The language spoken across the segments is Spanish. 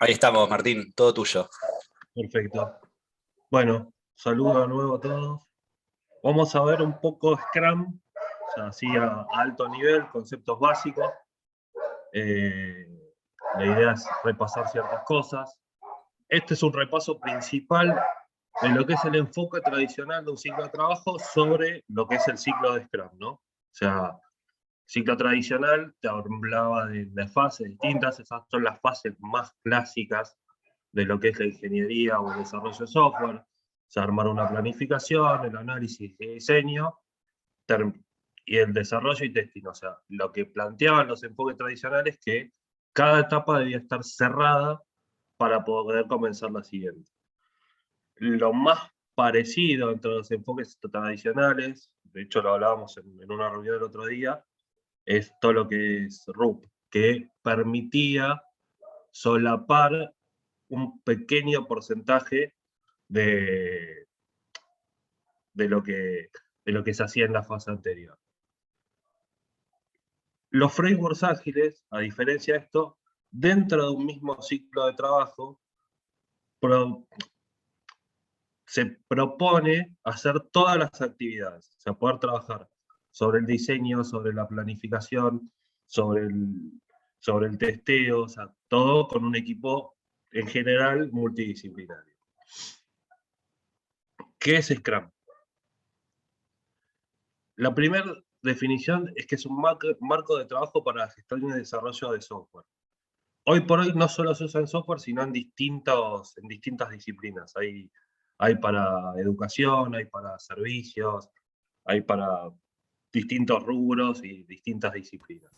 Ahí estamos, Martín, todo tuyo. Perfecto. Bueno, saludo de nuevo a todos. Vamos a ver un poco Scrum, o sea, así a alto nivel, conceptos básicos. La idea es repasar ciertas cosas. Este es un repaso principal de lo que es el enfoque tradicional de un ciclo de trabajo sobre lo que es el ciclo de Scrum, ¿no? O sea, ciclo tradicional te hablaba de fases distintas, esas son las fases más clásicas de lo que es la ingeniería o el desarrollo de software. O sea, armar una planificación, el análisis de diseño y el desarrollo y testing. O sea, lo que planteaban los enfoques tradicionales es que cada etapa debía estar cerrada para poder comenzar la siguiente. Lo más parecido entre los enfoques tradicionales, de hecho lo hablábamos en una reunión el otro día, es todo lo que es RUP, que permitía solapar un pequeño porcentaje de, de lo que se hacía en la fase anterior. Los frameworks ágiles, a diferencia de esto, dentro de un mismo ciclo de trabajo, se propone hacer todas las actividades, o sea, poder trabajar sobre el diseño, sobre la planificación, sobre el testeo, o sea, todo con un equipo en general multidisciplinario. ¿Qué es Scrum? La primera definición es que es un marco de trabajo para la gestión y desarrollo de software. Hoy por hoy no solo se usa en software, sino en distintas disciplinas. Hay para educación, hay para servicios, hay para distintos rubros y distintas disciplinas.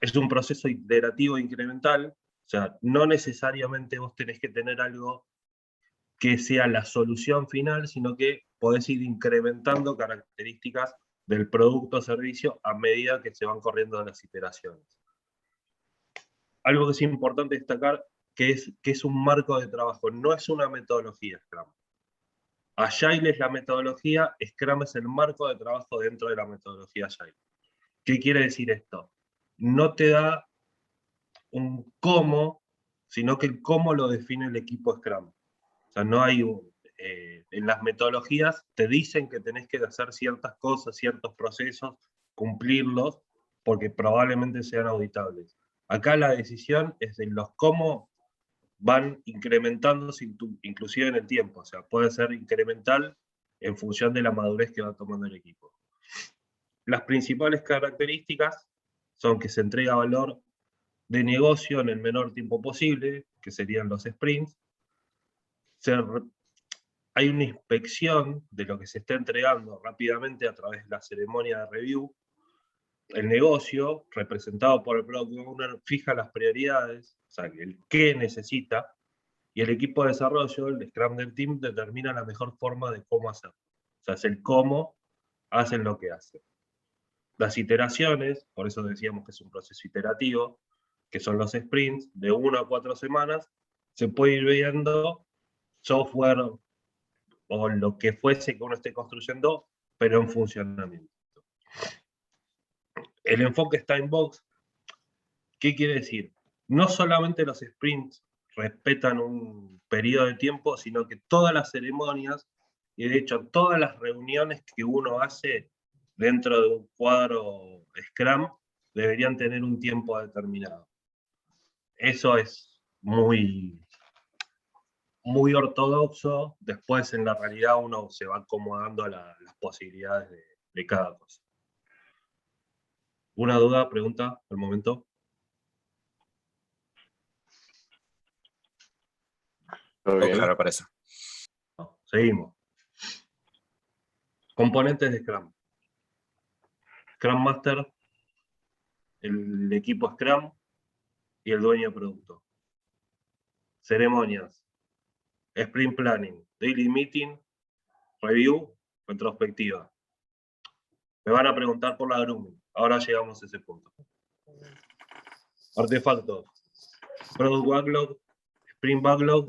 Es un proceso iterativo e incremental, o sea, no necesariamente vos tenés que tener algo que sea la solución final, sino que podés ir incrementando características del producto o servicio a medida que se van corriendo las iteraciones. Algo que es importante destacar, que es un marco de trabajo, no es una metodología Scrum. Agile es la metodología, Scrum es el marco de trabajo dentro de la metodología Agile. ¿Qué quiere decir esto? No te da un cómo, sino que el cómo lo define el equipo Scrum. O sea, no hay en las metodologías te dicen que tenés que hacer ciertas cosas, ciertos procesos, cumplirlos, porque probablemente sean auditables. Acá la decisión es de los cómo van incrementándose inclusive en el tiempo. O sea, puede ser incremental en función de la madurez que va tomando el equipo. Las principales características son que se entrega valor de negocio en el menor tiempo posible, que serían los sprints. Hay una inspección de lo que se está entregando rápidamente a través de la ceremonia de review. El negocio, representado por el Product Owner, fija las prioridades, o sea, el qué necesita, y el equipo de desarrollo, el Scrum del team, determina la mejor forma de cómo hacerlo. O sea, es el cómo hacen lo que hacen. Las iteraciones, por eso decíamos que es un proceso iterativo, que son los sprints, de 1 a 4 semanas, se puede ir viendo software o lo que fuese que uno esté construyendo, pero en funcionamiento. El enfoque está en box. ¿Qué quiere decir? No solamente los sprints respetan un periodo de tiempo, sino que todas las ceremonias y de hecho todas las reuniones que uno hace dentro de un cuadro Scrum deberían tener un tiempo determinado. Eso es muy ortodoxo. Después en la realidad uno se va acomodando a las posibilidades de cada cosa. ¿Una duda, pregunta al momento? Todo bien, ahora parece. No, seguimos. Componentes de Scrum. Scrum Master, el equipo Scrum y el dueño de producto. Ceremonias. Sprint Planning, Daily Meeting, Review, retrospectiva. Me van a preguntar por la grooming. Ahora llegamos a ese punto. Artefactos. Product Backlog, Sprint Backlog,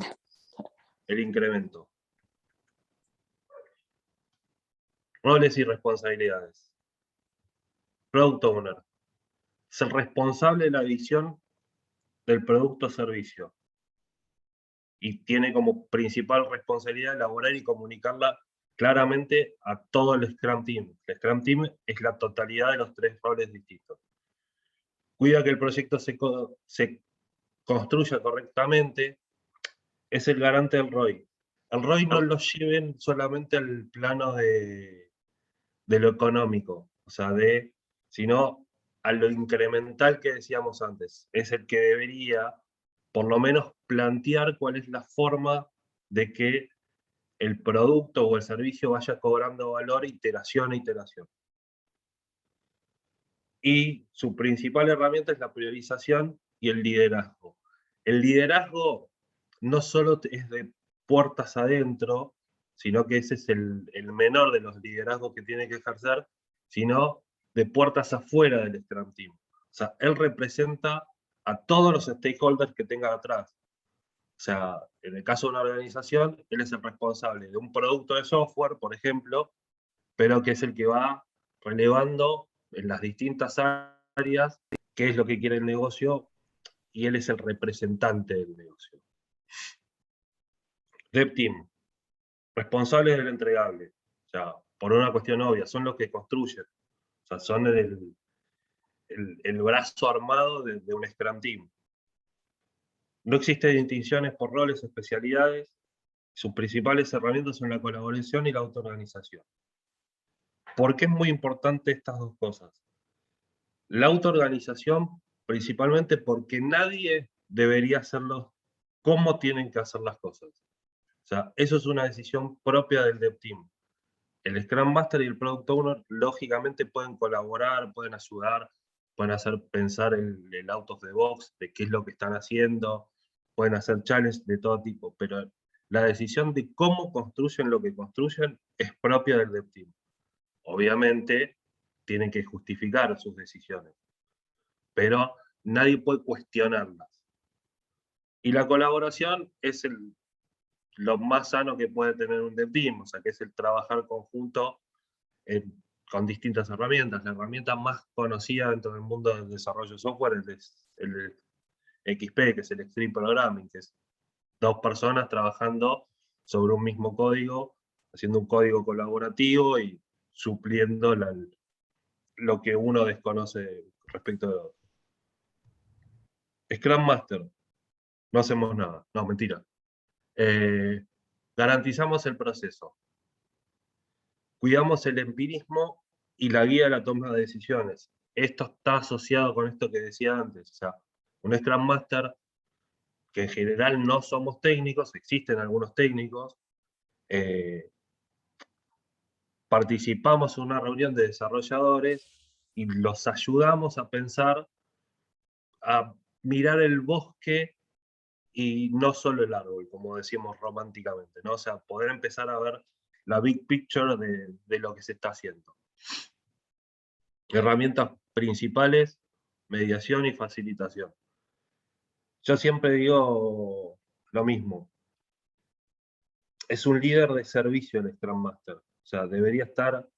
el incremento. Roles y responsabilidades. Product Owner. Es el responsable de la visión del producto o servicio. y tiene como principal responsabilidad elaborar y comunicarla claramente a todo el Scrum Team. El Scrum Team es la totalidad de los 3 roles distintos. Cuida que el proyecto se construya correctamente, es el garante del ROI. El ROI no lo lleven solamente al plano de lo económico, o sea, sino a lo incremental que decíamos antes. Es el que debería, por lo menos, plantear cuál es la forma de que el producto o el servicio vaya cobrando valor iteración a iteración. Y su principal herramienta es la priorización y el liderazgo. El liderazgo no solo es de puertas adentro, sino que ese es el menor de los liderazgos que tiene que ejercer, sino de puertas afuera del Scrum Team. O sea, él representa a todos los stakeholders que tenga atrás. O sea, en el caso de una organización, él es el responsable de un producto de software, por ejemplo, pero que es el que va relevando en las distintas áreas qué es lo que quiere el negocio, y él es el representante del negocio. Dev Team, responsables del entregable. O sea, por una cuestión obvia, son los que construyen. O sea, son el brazo armado de un Scrum Team. No existen distinciones por roles o especialidades. Sus principales herramientas son la colaboración y la autoorganización. ¿Por qué es muy importante estas dos cosas? La autoorganización, principalmente porque nadie debería hacerlo como tienen que hacer las cosas. O sea, eso es una decisión propia del Dev Team. El Scrum Master y el Product Owner, lógicamente, pueden colaborar, pueden ayudar, pueden hacer pensar el out of the box de qué es lo que están haciendo, pueden hacer challenges de todo tipo, pero la decisión de cómo construyen lo que construyen es propia del Dev Team. Obviamente, tienen que justificar sus decisiones, pero nadie puede cuestionarlas. Y la colaboración es lo más sano que puede tener un Dev Team, o sea, que es el trabajar conjunto con distintas herramientas. La herramienta más conocida dentro del mundo del desarrollo de software es el XP, que es el Extreme Programming, que es 2 personas trabajando sobre un mismo código, haciendo un código colaborativo y supliendo lo que uno desconoce respecto de otro. Scrum Master, no hacemos nada, no, mentira. Garantizamos el proceso. Cuidamos el empirismo y la guía de la toma de decisiones. Esto está asociado con esto que decía antes. O sea, un Scrum Master, que en general no somos técnicos, existen algunos técnicos, participamos en una reunión de desarrolladores y los ayudamos a pensar, a mirar el bosque y no solo el árbol, como decimos románticamente, ¿no? O sea, poder empezar a ver la big picture de lo que se está haciendo. Herramientas principales: mediación y facilitación. Yo siempre digo lo mismo. Es un líder de servicio el Scrum Master. O sea, debería estar,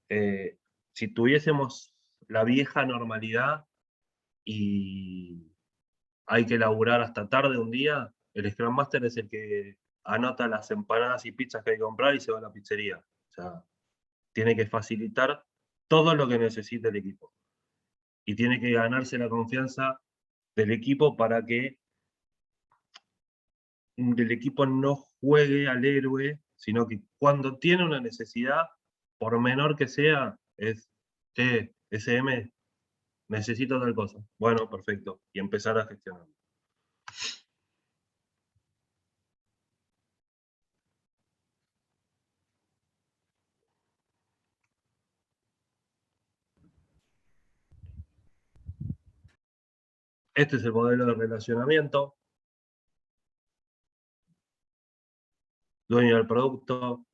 si tuviésemos la vieja normalidad y hay que laburar hasta tarde un día, el Scrum Master es el que anota las empanadas y pizzas que hay que comprar y se va a la pizzería. O sea, tiene que facilitar todo lo que necesita el equipo. Y tiene que ganarse la confianza del equipo para que el equipo no juegue al héroe, sino que cuando tiene una necesidad, por menor que sea, es, SM, necesito tal cosa. Bueno, perfecto. Y empezar a gestionarlo. Este es el modelo de relacionamiento. Dueño del producto,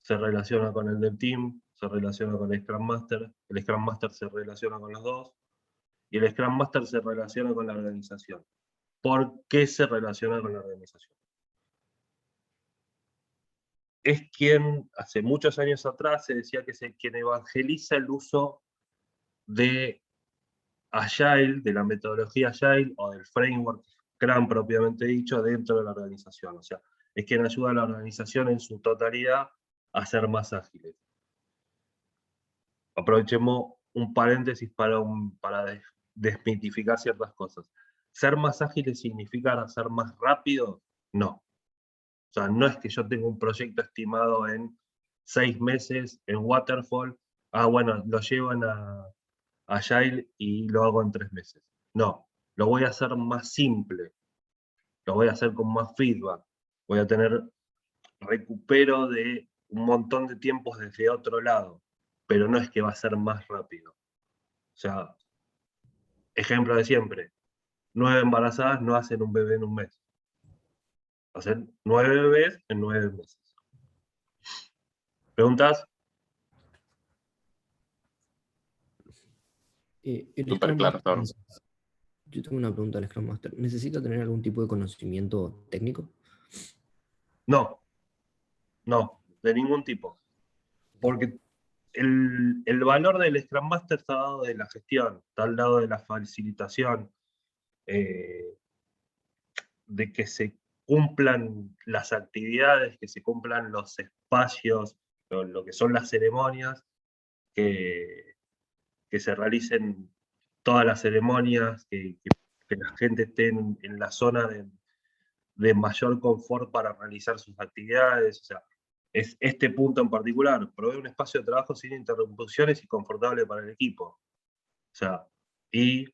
se relaciona con el Dev Team, se relaciona con el Scrum Master se relaciona con los dos, y el Scrum Master se relaciona con la organización. ¿Por qué se relaciona con la organización? Es quien, hace muchos años atrás, se decía que es quien evangeliza el uso de Agile, de la metodología Agile o del framework Scrum propiamente dicho dentro de la organización. O sea, es quien ayuda a la organización en su totalidad a ser más ágiles. Aprovechemos un paréntesis para desmitificar ciertas cosas. ¿Ser más ágiles significa ser más rápido? No. O sea, no es que yo tenga un proyecto estimado en 6 meses en Waterfall, bueno, lo llevo a Agile y lo hago en 3 meses. No, lo voy a hacer más simple, lo voy a hacer con más feedback, voy a tener recupero de un montón de tiempos desde otro lado, pero no es que va a ser más rápido. O sea, ejemplo de siempre, 9 embarazadas no hacen un bebé en un mes. Hacen 9 bebés en 9 meses. ¿Preguntas? El Súper Scrum claro, Master, Thor. yo tengo una pregunta al Scrum Master. ¿Necesita tener algún tipo de conocimiento técnico? No, de ningún tipo. Porque el valor del Scrum Master está dado de la gestión, está al lado de la facilitación, de que se cumplan las actividades, que se cumplan los espacios, lo que son las ceremonias, que se realicen todas las ceremonias, que la gente esté en la zona de mayor confort para realizar sus actividades. O sea, es este punto en particular, proveer un espacio de trabajo sin interrupciones y confortable para el equipo. O sea, y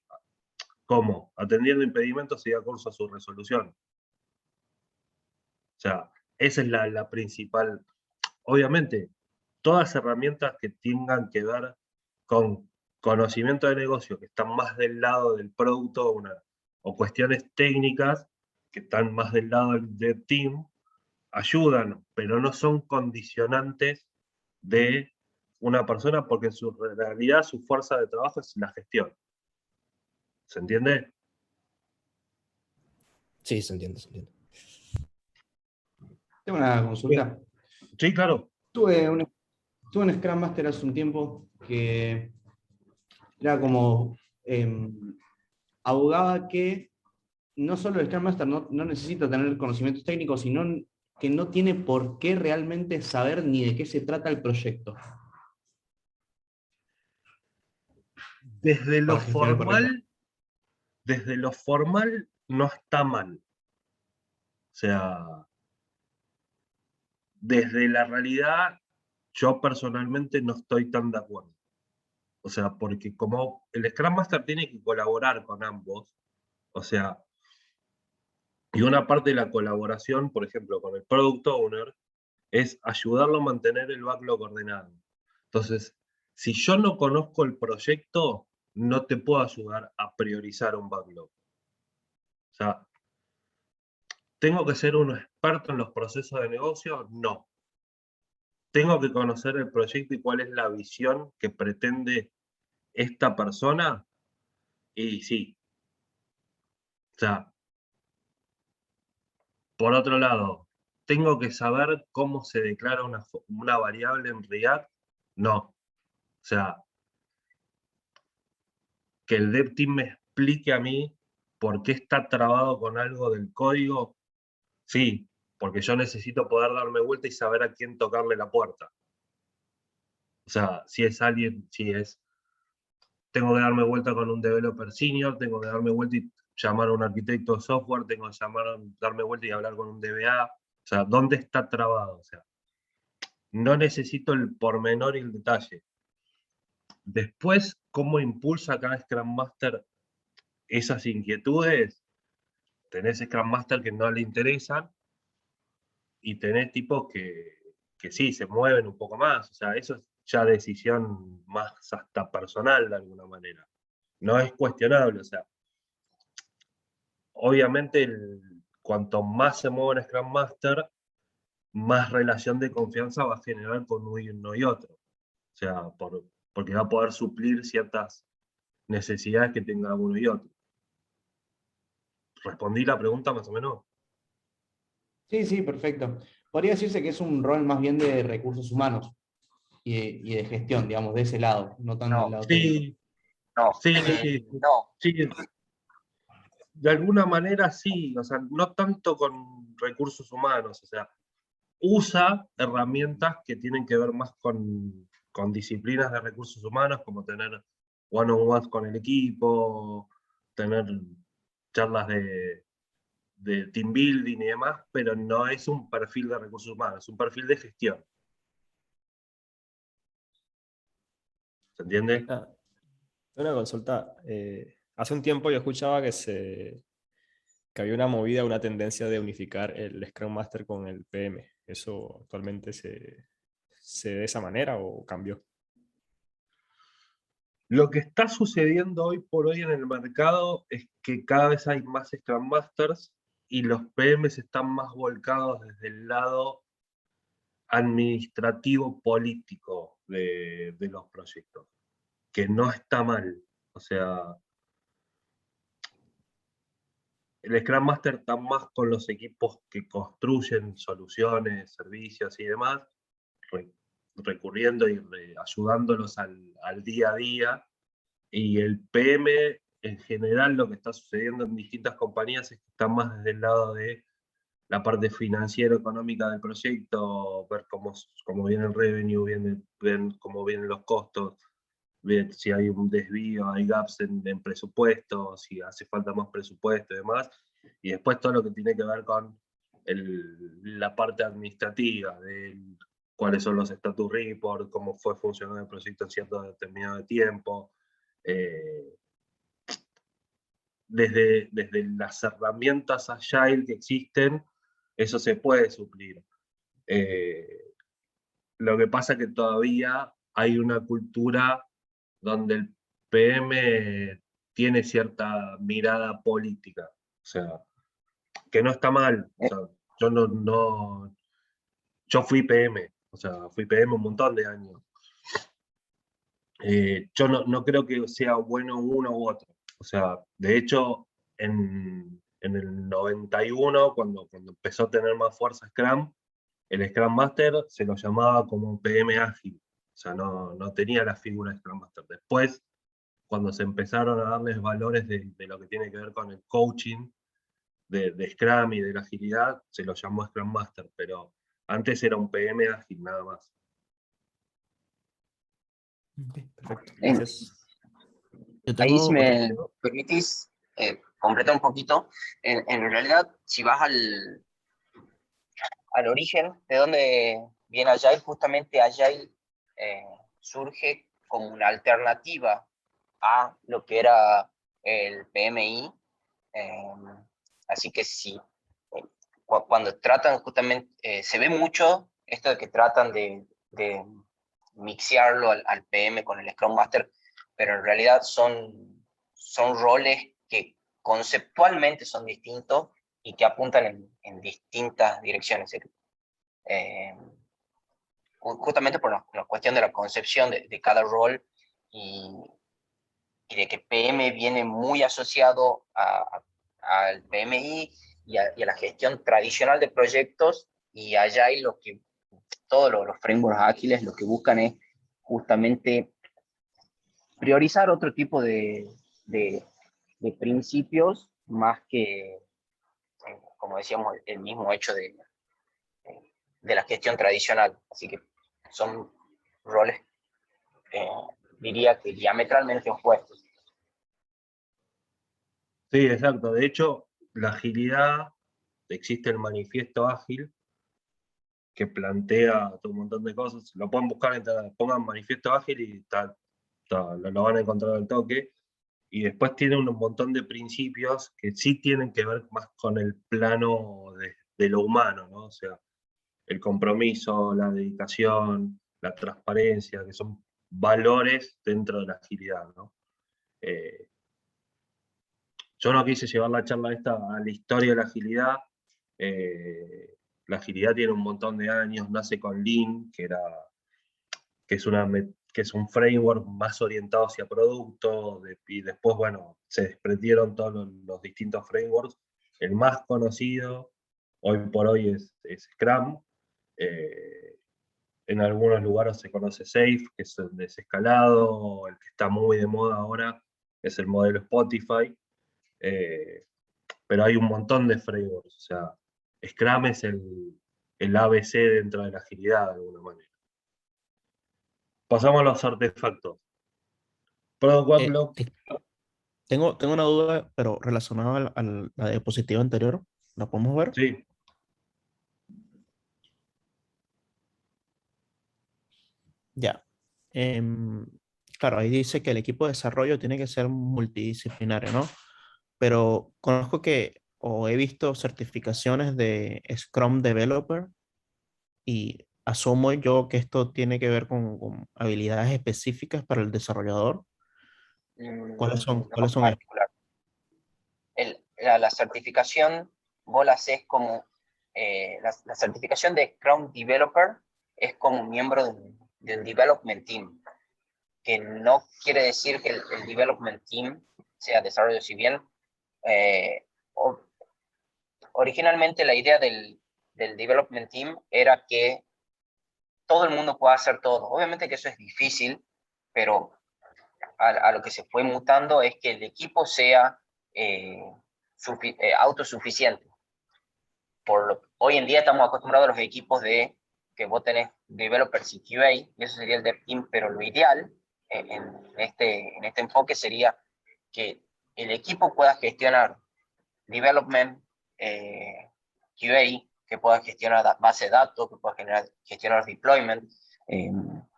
¿cómo? Atendiendo impedimentos y de acuerdo a su resolución. O sea, esa es la principal. Obviamente, todas herramientas que tengan que ver con conocimiento de negocio, que están más del lado del producto, o cuestiones técnicas que están más del lado del team, ayudan, pero no son condicionantes de una persona, porque en su realidad su fuerza de trabajo es la gestión. ¿Se entiende? Sí, se entiende, se entiende. Tengo una consulta. Sí, claro. Tuve un Scrum Master hace un tiempo que era como abogaba que no solo el Scrum Master no necesita tener conocimientos técnicos, sino que no tiene por qué realmente saber ni de qué se trata el proyecto. Desde lo Para gestionar correcto. formal no está mal. O sea, desde la realidad, yo personalmente no estoy tan de acuerdo. O sea, porque como el Scrum Master tiene que colaborar con ambos, o sea, y una parte de la colaboración, por ejemplo, con el Product Owner, es ayudarlo a mantener el backlog ordenado. Entonces, si yo no conozco el proyecto, no te puedo ayudar a priorizar un backlog. O sea, ¿tengo que ser un experto en los procesos de negocio? No. ¿Tengo que conocer el proyecto y cuál es la visión que pretende esta persona? Y sí. O sea, por otro lado, ¿tengo que saber cómo se declara una variable en React? No. O sea, que el dev team me explique a mí por qué está trabado con algo del código. Sí, porque yo necesito poder darme vuelta y saber a quién tocarle la puerta. O sea, si es alguien, tengo que darme vuelta con un developer senior, tengo que darme vuelta y llamar a un arquitecto de software, tengo que darme vuelta y hablar con un DBA. O sea, ¿dónde está trabado? O sea, no necesito el pormenor y el detalle. Después, ¿cómo impulsa cada Scrum Master esas inquietudes? Tenés Scrum Master que no le interesan y tenés tipos que sí, se mueven un poco más. O sea, eso es ya decisión más hasta personal de alguna manera. No es cuestionable, o sea, obviamente cuanto más se mueve un Scrum Master, más relación de confianza va a generar con uno y otro. O sea, porque va a poder suplir ciertas necesidades que tenga uno y otro. ¿Respondí la pregunta más o menos? Sí, sí, perfecto. Podría decirse que es un rol más bien de recursos humanos y de gestión, digamos, de ese lado, no tan del lado técnico. Sí, sí, sí. de alguna manera sí, o sea, no tanto con recursos humanos, o sea, usa herramientas que tienen que ver más con disciplinas de recursos humanos, como tener one-on-ones con el equipo, tener charlas de team building y demás, pero no es un perfil de recursos humanos, es un perfil de gestión. ¿Se entiende? Ah, una consulta. Hace un tiempo yo escuchaba que había una movida, una tendencia de unificar el Scrum Master con el PM. ¿Eso actualmente se ve de esa manera o cambió? Lo que está sucediendo hoy por hoy en el mercado es que cada vez hay más Scrum Masters y los PMs están más volcados desde el lado administrativo político de los proyectos, que no está mal. O sea, el Scrum Master está más con los equipos que construyen soluciones, servicios y demás, recurriendo y ayudándolos al día a día. Y el PM, en general, lo que está sucediendo en distintas compañías es que está más desde el lado de la parte financiera, económica del proyecto, ver cómo viene el revenue, ven cómo vienen los costos, ver si hay un desvío, hay gaps en presupuesto, si hace falta más presupuesto y demás. Y después todo lo que tiene que ver con la parte administrativa, de cuáles son los status reports, cómo fue funcionando el proyecto en cierto determinado de tiempo. Desde las herramientas Agile que existen, eso se puede suplir. Lo que pasa es que todavía hay una cultura donde el PM tiene cierta mirada política, o sea, que no está mal. O sea, yo fui PM, o sea, fui PM un montón de años. Yo no creo que sea bueno uno u otro. O sea, de hecho, en el 91, cuando empezó a tener más fuerza Scrum, el Scrum Master se lo llamaba como PM ágil. O sea, no tenía la figura de Scrum Master. Después, cuando se empezaron a darles valores de lo que tiene que ver con el coaching de Scrum y de la agilidad, se lo llamó Scrum Master, pero antes era un PM ágil nada más. Perfecto, En- gracias. Yo Ahí, tengo si otra me permitís completar un poquito, en realidad, si vas al origen de dónde viene Agile, justamente Agile surge como una alternativa a lo que era el PMI. eh, Así que sí, cuando tratan justamente, se ve mucho esto de que tratan de mixearlo al PM con el Scrum Master, pero en realidad son roles que conceptualmente son distintos y que apuntan en distintas direcciones. Eh, Justamente por la cuestión de la concepción de cada rol y de que PM viene muy asociado al PMI y a la gestión tradicional de proyectos, y allá hay todos los frameworks ágiles lo que buscan es justamente priorizar otro tipo de principios más que, como decíamos, el mismo hecho de la gestión tradicional. Así que son roles, eh, diría que diametralmente opuestos. Sí, exacto. De hecho, la agilidad, existe el manifiesto ágil que plantea todo un montón de cosas. Lo pueden buscar, pongan manifiesto ágil y lo van a encontrar al toque. Y después tiene un montón de principios que sí tienen que ver más con el plano de lo humano, ¿no? O sea, el compromiso, la dedicación, la transparencia, que son valores dentro de la agilidad, ¿no? Yo no quise llevar la charla esta a la historia de la agilidad. Eh, la agilidad tiene un montón de años, nace con Lean, que es un framework más orientado hacia producto, y después, bueno, se desprendieron todos los distintos frameworks. El más conocido hoy por hoy es Scrum. Eh, en algunos lugares se conoce Safe, que es el desescalado. El que está muy de moda ahora es el modelo Spotify. pero hay un montón de frameworks. O sea, Scrum es el ABC dentro de la agilidad, de alguna manera. Pasamos a los artefactos. Product Backlog. Tengo una duda, pero relacionada a la diapositiva anterior. ¿La podemos ver? Sí, Ya. Claro, ahí dice que el equipo de desarrollo tiene que ser multidisciplinario, ¿no? Pero conozco que, o he visto certificaciones de Scrum Developer y asumo yo que esto tiene que ver con habilidades específicas para el desarrollador. ¿Cuáles son? No ¿Cuáles en son estas? particular. La certificación, vos la haces como, la certificación de Scrum Developer es como miembro del Development Team, que no quiere decir que el Development Team sea desarrollo, si bien originalmente la idea del Development Team era que todo el mundo pueda hacer todo. Obviamente que eso es difícil, pero a lo que se fue mutando es que el equipo sea autosuficiente. Hoy en día estamos acostumbrados a los equipos de que vos tenés developers y QA, y eso sería el dev team, pero lo ideal en este enfoque sería que el equipo pueda gestionar development, QA, que pueda gestionar base de datos, que pueda gestionar deployment,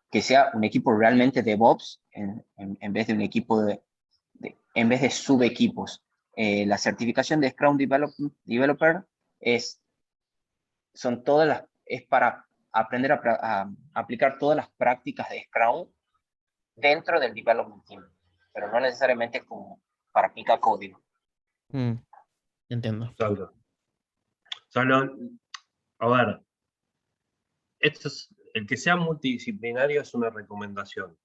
que sea un equipo realmente DevOps en vez de un equipo en vez de subequipos. La certificación de Scrum Developer es para aprender a aplicar todas las prácticas de Scrum dentro del Development Team, pero no necesariamente como para aplicar código. Entiendo. exacto. O sea, a ver, el que sea multidisciplinario es una recomendación.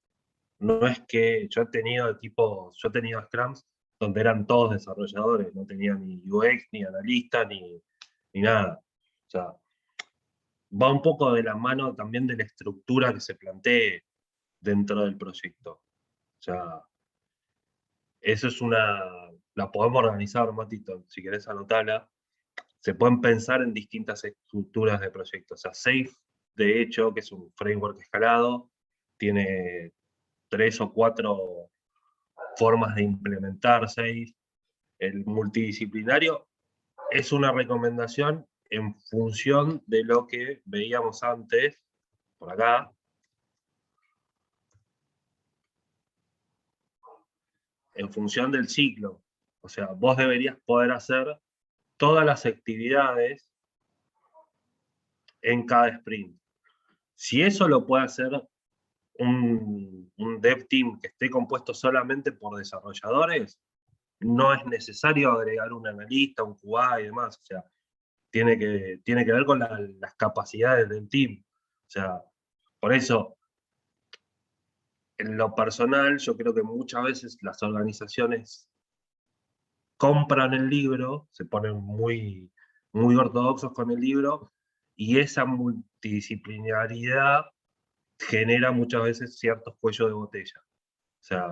No es que yo he tenido Scrums donde eran todos desarrolladores, no tenía ni UX, ni analista, ni nada. O sea, va un poco de la mano también de la estructura que se plantee dentro del proyecto. O sea, eso es la podemos organizar, Matito, si querés anotarla. Se pueden pensar en distintas estructuras de proyectos. O sea, Safe, de hecho, que es un framework escalado, tiene 3 o 4 formas de implementar Safe. El multidisciplinario es una recomendación en función de lo que veíamos antes, por acá. En función del ciclo. O sea, vos deberías poder hacer todas las actividades en cada sprint. Si eso lo puede hacer un dev team que esté compuesto solamente por desarrolladores, no es necesario agregar un analista, un QA y demás. O sea, tiene que ver con las capacidades del team. O sea, por eso, en lo personal, yo creo que muchas veces las organizaciones compran el libro, se ponen muy, muy ortodoxos con el libro, y esa multidisciplinaridad genera muchas veces ciertos cuellos de botella. O sea,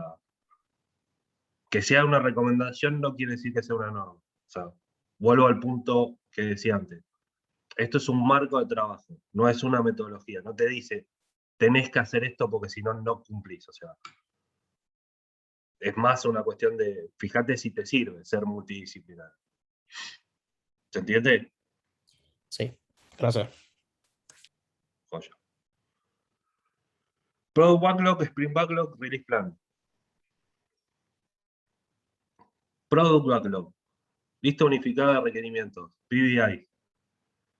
que sea una recomendación no quiere decir que sea una norma. O sea, vuelvo al punto que decía antes. Esto es un marco de trabajo, no es una metodología. No te dice, tenés que hacer esto porque si no, no cumplís. O sea, es más una cuestión de, fíjate si te sirve ser multidisciplinario. ¿Se entiende? Sí, gracias. Joya. Product Backlog, Sprint Backlog, Release Plan. Product Backlog. Lista unificada de requerimientos. PBI.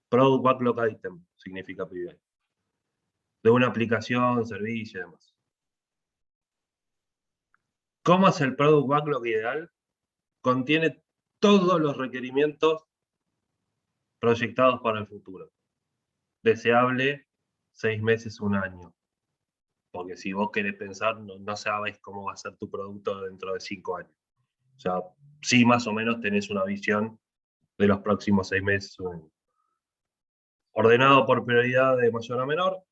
Product Backlog Item significa PBI. De una aplicación, servicio y demás. ¿Cómo es el Product Backlog ideal? Contiene todos los requerimientos proyectados para el futuro. Deseable 6 meses, 1 año. Porque si vos querés pensar, no sabés cómo va a ser tu producto dentro de 5 años. O sea, sí más o menos tenés una visión de los próximos 6 meses, 1 año. Ordenado por prioridad de mayor a menor.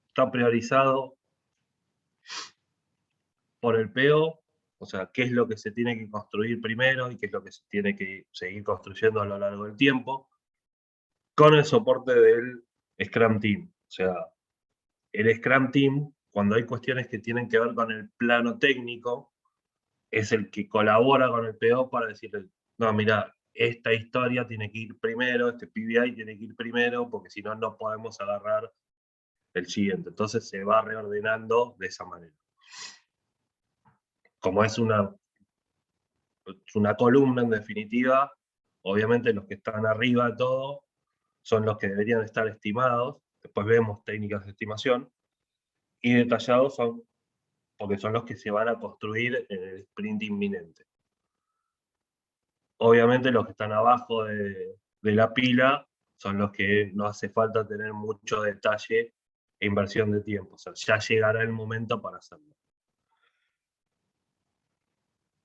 Está priorizado por el PO. o sea, qué es lo que se tiene que construir primero y qué es lo que se tiene que seguir construyendo a lo largo del tiempo, con el soporte del Scrum Team. O sea, el Scrum Team, cuando hay cuestiones que tienen que ver con el plano técnico, es el que colabora con el PO para decirle, no, mira, esta historia tiene que ir primero, este PBI tiene que ir primero, porque si no, no podemos agarrar el siguiente. Entonces se va reordenando de esa manera. Como es una columna en definitiva, obviamente los que están arriba de todo son los que deberían estar estimados, después vemos técnicas de estimación, y detallados son porque son los que se van a construir en el sprint inminente. Obviamente los que están abajo de la pila son los que no hace falta tener mucho detalle e inversión de tiempo, o sea, ya llegará el momento para hacerlo.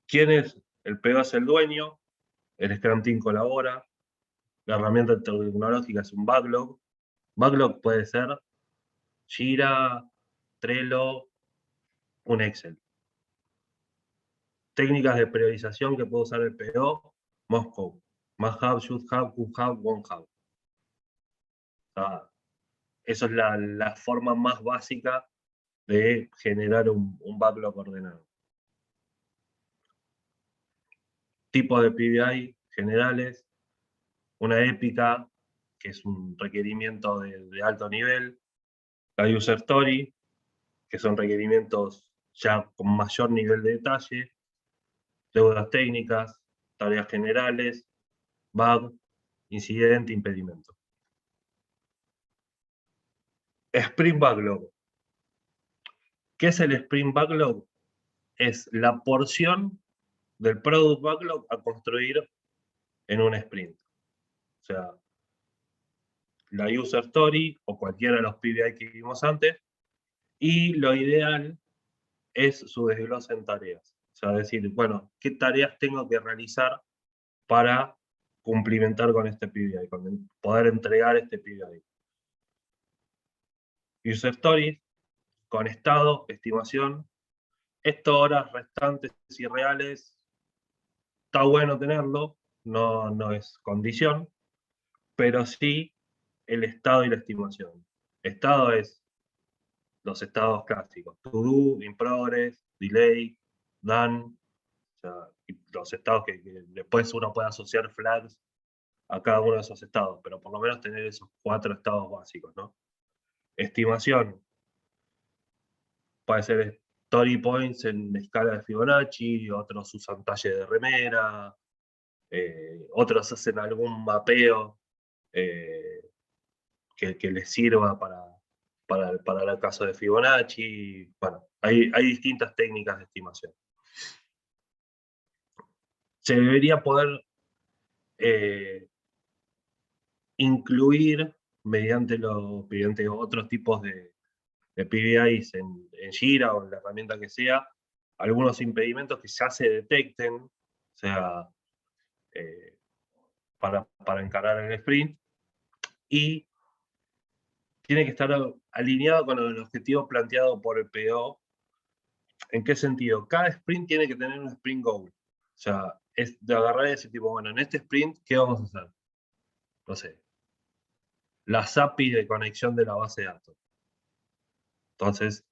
¿Quién es? El PO es el dueño, el Scrum Team colabora, la herramienta tecnológica es un backlog. Backlog puede ser Jira, Trello, un Excel. Técnicas de priorización que puede usar el PO, Moscow, Must Have, Should Have, Could Have, Won't Have. Eso es la forma más básica de generar un backlog ordenado. Tipos de PBI generales, una épica, que es un requerimiento de alto nivel, la user story, que son requerimientos ya con mayor nivel de detalle, deudas técnicas, tareas generales, bug, incidente, impedimento. Sprint Backlog. ¿Qué es el Sprint Backlog? Es la porción del Product Backlog a construir en un sprint. O sea, la User Story o cualquiera de los PBI que vimos antes, y lo ideal es su desglose en tareas. O sea, decir, bueno, ¿qué tareas tengo que realizar para cumplimentar con este PBI, con poder entregar este PBI? User Stories, con estado, estimación, esto horas restantes y reales, está bueno tenerlo, no es condición, pero sí el estado y la estimación. Estado es los estados clásicos, to do, in progress, delay, done, o sea, los estados que después uno puede asociar flags a cada uno de esos estados, pero por lo menos tener esos 4 estados básicos, ¿no? Estimación, puede ser story points en escala de Fibonacci, otros usan talle de remera, otros hacen algún mapeo que les sirva para el caso de Fibonacci. Bueno, hay distintas técnicas de estimación. Se debería poder incluir mediante otros tipos de PBIs en Jira o en la herramienta que sea, algunos impedimentos que ya se detecten, o sea, para encarar el sprint, y tiene que estar alineado con el objetivo planteado por el PO. ¿En qué sentido? Cada sprint tiene que tener un sprint goal. O sea, es de agarrar y decir, tipo, bueno, en este sprint, ¿qué vamos a hacer? No sé, las API de conexión de la base de datos. Entonces,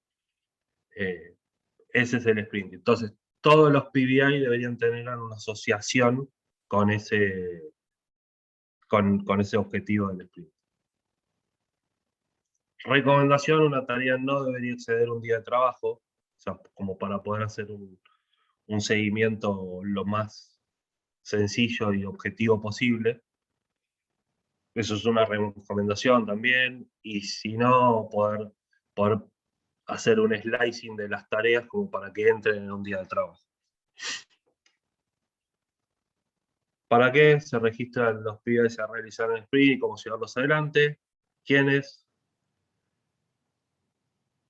ese es el sprint. Entonces, todos los PBI deberían tener una asociación con ese objetivo del sprint. Recomendación, una tarea no debería exceder un día de trabajo, o sea, como para poder hacer un seguimiento lo más sencillo y objetivo posible. Eso es una recomendación también, y si no, poder hacer un slicing de las tareas como para que entren en un día de trabajo. ¿Para qué se registran los PBIs a realizar en el sprint y cómo llevarlos adelante? ¿Quiénes?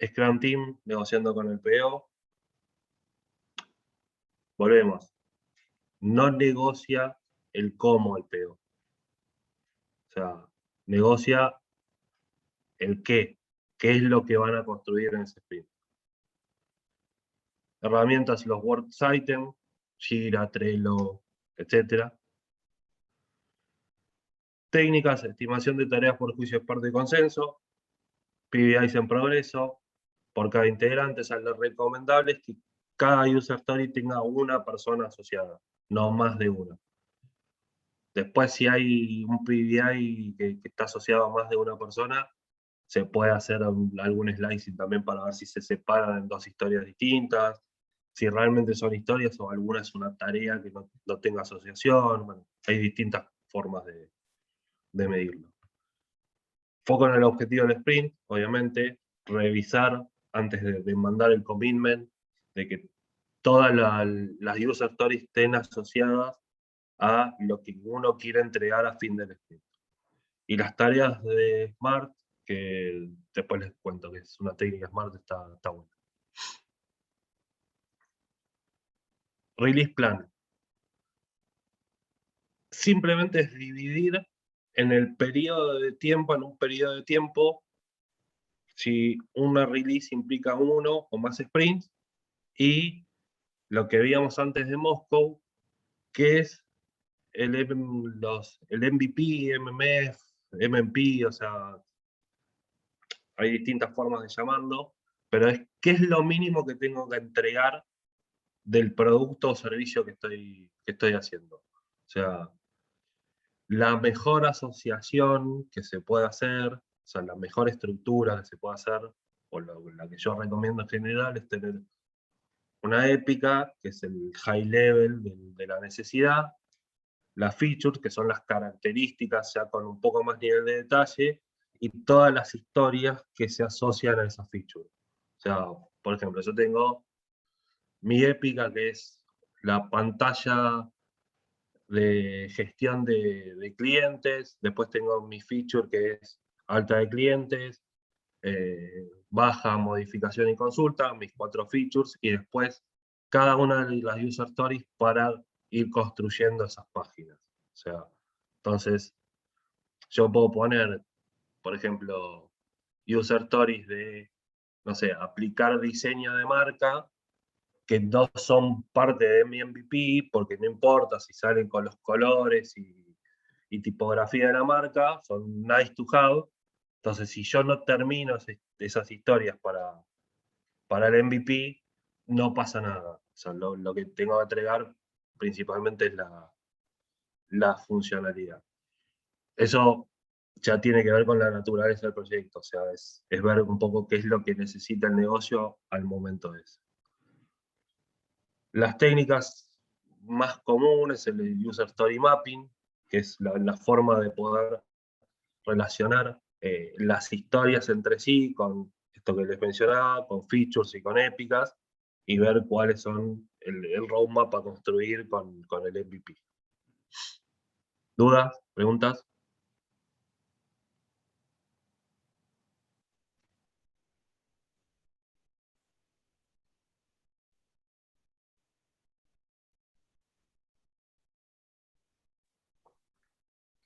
Scrum Team, negociando con el PO. Volvemos. No negocia el cómo el PO. O sea, negocia el qué. ¿Qué es lo que van a construir en ese sprint? herramientas, los Works Items, Jira, Trello, etc. Técnicas, estimación de tareas por juicio de parte de consenso, PBIs en progreso, por cada integrante. O sea, lo recomendable es que cada user story tenga una persona asociada, no más de una. Después, si hay un PBI que está asociado a más de una persona, se puede hacer algún slicing también para ver si se separan en dos historias distintas, si realmente son historias o alguna es una tarea que no tenga asociación. Bueno, hay distintas formas de medirlo. Foco en el objetivo del sprint, obviamente, revisar antes de mandar el commitment, de que todas las user stories estén asociadas a lo que uno quiere entregar a fin del sprint. Y las tareas de Smart, que después les cuento que es una técnica Smart, está buena. Release plan. Simplemente es dividir en el periodo de tiempo, en un periodo de tiempo, si una release implica uno o más sprints, y lo que veíamos antes de Moscow, que es el MVP, MMF, MMP, o sea, hay distintas formas de llamarlo, pero es qué es lo mínimo que tengo que entregar del producto o servicio que estoy haciendo. O sea, la mejor asociación que se puede hacer, o sea, la mejor estructura que se puede hacer, o la que yo recomiendo en general, es tener una épica, que es el high level de la necesidad, las features, que son las características ya con un poco más nivel de detalle, y todas las historias que se asocian a esas features. O sea, por ejemplo, yo tengo mi épica, que es la pantalla de gestión de clientes, después tengo mi feature, que es alta de clientes, baja, modificación y consulta, mis 4 features, y después cada una de las user stories para ir construyendo esas páginas. O sea, entonces, yo puedo poner, por ejemplo, user stories de, no sé, aplicar diseño de marca, que no son parte de mi MVP, porque no importa si salen con los colores y tipografía de la marca, son nice to have. Entonces, si yo no termino esas historias para el MVP, no pasa nada. O sea, lo que tengo que entregar principalmente es la funcionalidad. Eso ya tiene que ver con la naturaleza del proyecto, o sea, es ver un poco qué es lo que necesita el negocio al momento ese. Las técnicas más comunes, el User Story Mapping, que es la forma de poder relacionar las historias entre sí, con esto que les mencionaba, con features y con épicas, y ver cuáles son el roadmap a construir con el MVP. ¿Dudas? ¿Preguntas?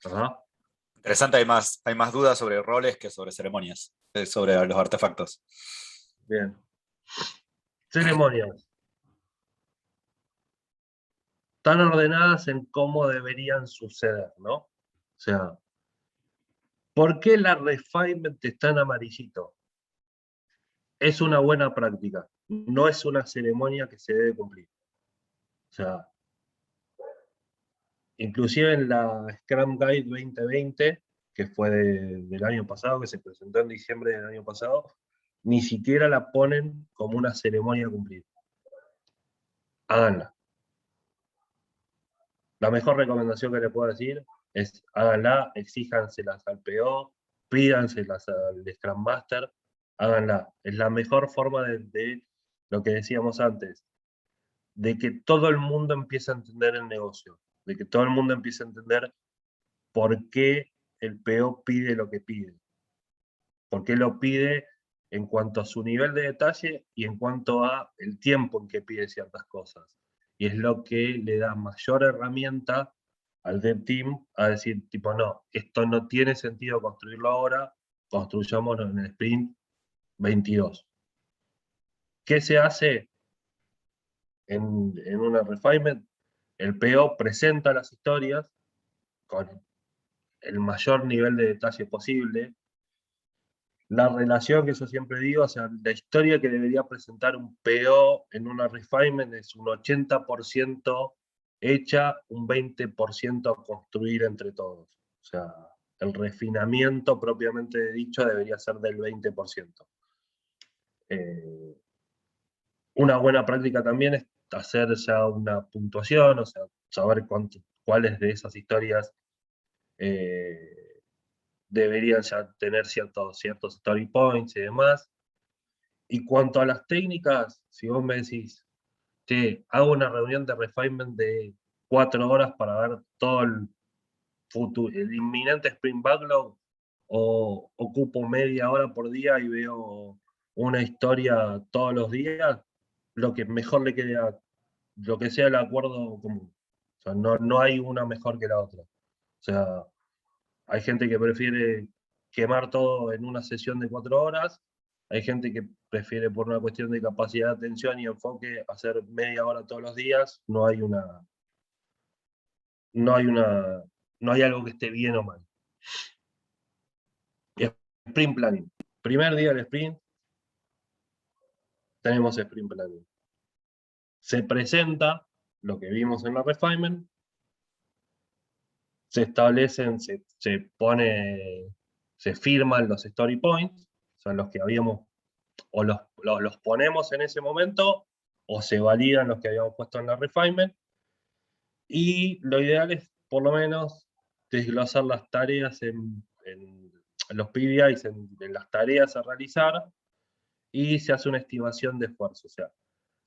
Ajá. Interesante, hay más dudas sobre roles que sobre ceremonias, sobre los artefactos. Bien. Ceremonias. Están ordenadas en cómo deberían suceder, ¿no? O sea, ¿por qué la refinement está en amarillito? Es una buena práctica, no es una ceremonia que se debe cumplir. O sea, inclusive en la Scrum Guide 2020, que fue del año pasado, que se presentó en diciembre del año pasado, ni siquiera la ponen como una ceremonia a cumplir. Háganla. La mejor recomendación que le puedo decir es háganla, exíjanselas al PO, pídanselas al Scrum Master, háganla. Es la mejor forma de lo que decíamos antes, de que todo el mundo empiece a entender el negocio, de que todo el mundo empiece a entender por qué el PO pide lo que pide, por qué lo pide en cuanto a su nivel de detalle y en cuanto a el tiempo en que pide ciertas cosas. Y es lo que le da mayor herramienta al dev team a decir, tipo, no, esto no tiene sentido construirlo ahora, construyámoslo en el sprint 22. ¿Qué se hace? en una refinement, el PO presenta las historias con el mayor nivel de detalle posible. La relación que yo siempre digo, o sea, la historia que debería presentar un PO en una refinement es un 80% hecha, un 20% a construir entre todos. O sea, el refinamiento propiamente dicho debería ser del 20%. Una buena práctica también es hacer ya una puntuación, o sea, saber cuáles de esas historias deberían ya tener ciertos story points y demás. Y cuanto a las técnicas, si vos me decís, te hago una reunión de refinement de 4 horas para ver todo el inminente sprint backlog, o ocupo media hora por día y veo una historia todos los días, lo que mejor le quede lo que sea el acuerdo común. O sea, no hay una mejor que la otra. O sea, hay gente que prefiere quemar todo en una sesión de 4 horas, hay gente que prefiere por una cuestión de capacidad de atención y enfoque hacer media hora todos los días. No hay algo que esté bien o mal. Y sprint planning. Primer día del sprint, tenemos sprint planning. Se presenta lo que vimos en la refinement, se establecen, se firman los story points, son los que habíamos, o los ponemos en ese momento, o se validan los que habíamos puesto en la refinement, y lo ideal es, por lo menos, desglosar las tareas en los PBIs, en las tareas a realizar, y se hace una estimación de esfuerzo. O sea,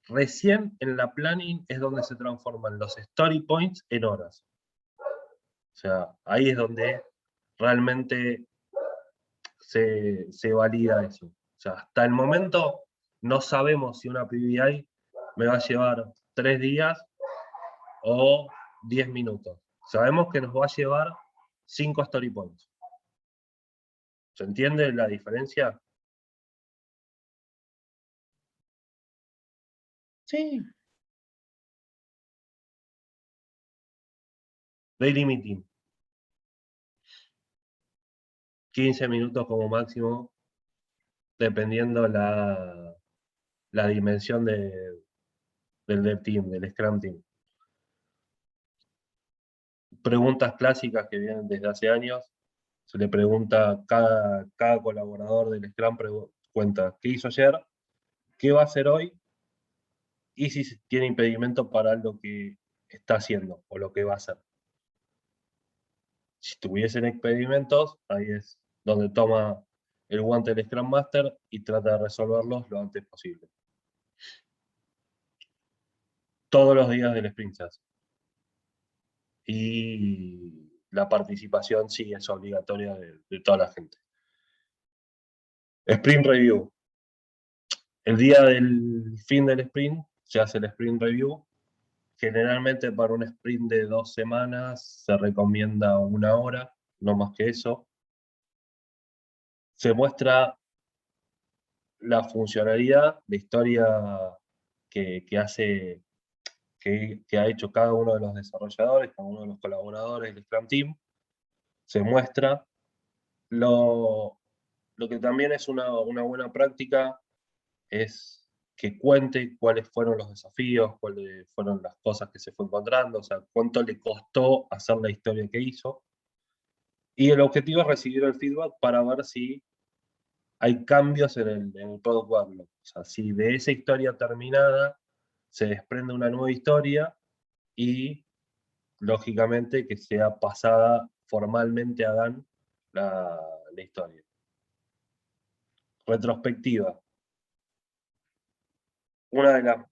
recién en la planning es donde se transforman los story points en horas. O sea, ahí es donde realmente se valida eso. O sea, hasta el momento no sabemos si una PBI me va a llevar 3 días o 10 minutos. Sabemos que nos va a llevar 5 story points. ¿Se entiende la diferencia? Sí. Daily meeting. 15 minutos como máximo, dependiendo la dimensión del dev team, del Scrum team. Preguntas clásicas que vienen desde hace años. Se le pregunta, cada colaborador del Scrum cuenta qué hizo ayer, qué va a hacer hoy, y si tiene impedimento para lo que está haciendo o lo que va a hacer. Si tuviesen impedimentos, ahí es donde toma el guante del Scrum Master y trata de resolverlos lo antes posible. Todos los días del sprint se hace. Y la participación sí es obligatoria de toda la gente. Sprint Review. El día del fin del sprint se hace el Sprint Review. Generalmente para un sprint de 2 semanas se recomienda 1 hora, no más que eso. Se muestra la funcionalidad, la historia que ha hecho cada uno de los desarrolladores, cada uno de los colaboradores del Scrum Team. Se muestra lo que también es una buena práctica, es que cuente cuáles fueron los desafíos, cuáles fueron las cosas que se fue encontrando, o sea, cuánto le costó hacer la historia que hizo. Y el objetivo es recibir el feedback para ver si hay cambios en el product backlog. O sea, si de esa historia terminada se desprende una nueva historia y, lógicamente, que sea pasada formalmente a Dan la historia. Retrospectiva. Una de las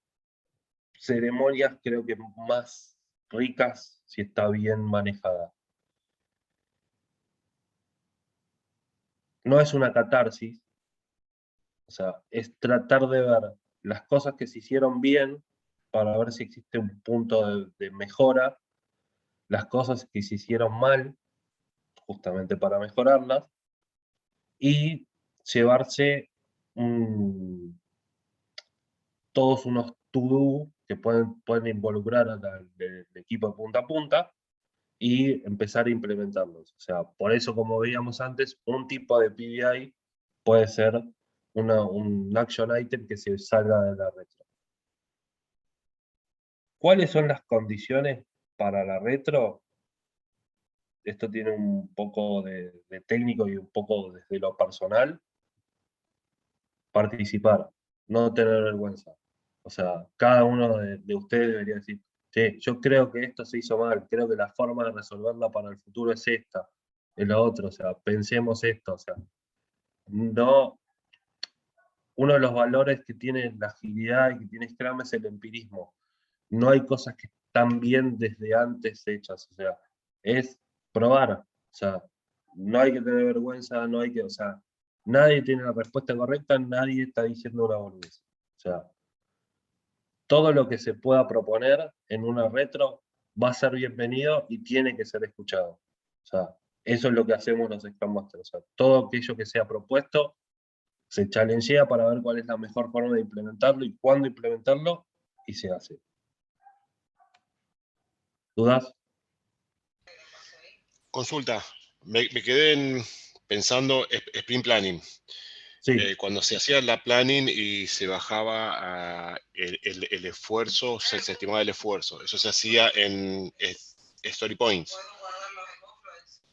ceremonias creo que más ricas si está bien manejada. No es una catarsis, o sea, es tratar de ver las cosas que se hicieron bien para ver si existe un punto de mejora, las cosas que se hicieron mal, justamente para mejorarlas, y llevarse todos unos to-do que pueden involucrar al equipo de punta a punta y empezar a implementarlos. O sea, por eso, como veíamos antes, un tipo de PBI puede ser un action item que se salga de la retro. ¿Cuáles son las condiciones para la retro? Esto tiene un poco de técnico y un poco desde lo personal. Participar, no tener vergüenza. O sea, cada uno de ustedes debería decir, che, yo creo que esto se hizo mal, creo que la forma de resolverla para el futuro es esta, es la otra, o sea, pensemos esto, o sea, no, uno de los valores que tiene la agilidad y que tiene Scrum es el empirismo. No hay cosas que están bien desde antes hechas, o sea, es probar, o sea, no hay que tener vergüenza, no hay que, o sea, nadie tiene la respuesta correcta, nadie está diciendo una boludez. O sea, todo lo que se pueda proponer en una retro va a ser bienvenido y tiene que ser escuchado. O sea, eso es lo que hacemos los Scrum Masters. O sea, todo aquello que sea propuesto se challengea para ver cuál es la mejor forma de implementarlo y cuándo implementarlo, y se hace. ¿Dudas? Consulta, me quedé pensando sprint planning. Sí. Cuando se hacía la planning y se bajaba el esfuerzo, se estimaba el esfuerzo. Eso se hacía en story points.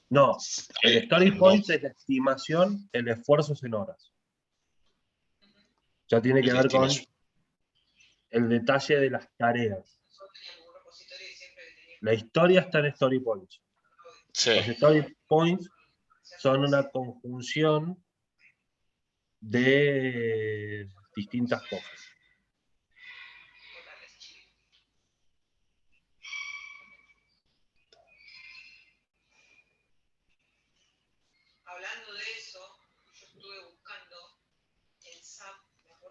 No, el story No, points es la estimación, el esfuerzo es en horas. Ya tiene que es la ver con estimación. el detalle de las tareas. La historia está en story points. Sí, Los story points son una conjunción de distintas cosas. Hablando de eso, yo estuve buscando el SAP.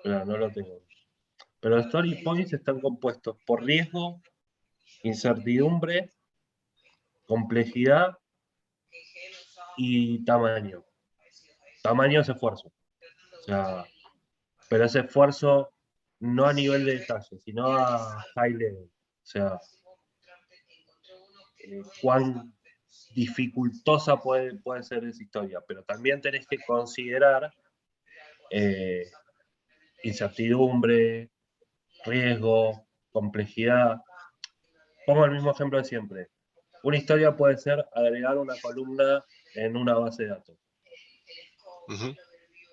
Pero no lo tengo. Pero los story points están compuestos por riesgo, incertidumbre, complejidad y tamaño. Tamaño es esfuerzo. O sea, pero ese esfuerzo no a nivel de detalle, sino a high level. O sea, cuán dificultosa puede ser esa historia, pero también tenés que considerar incertidumbre, riesgo, complejidad. Pongo el mismo ejemplo de siempre. Una historia puede ser agregar una columna en una base de datos. ujú,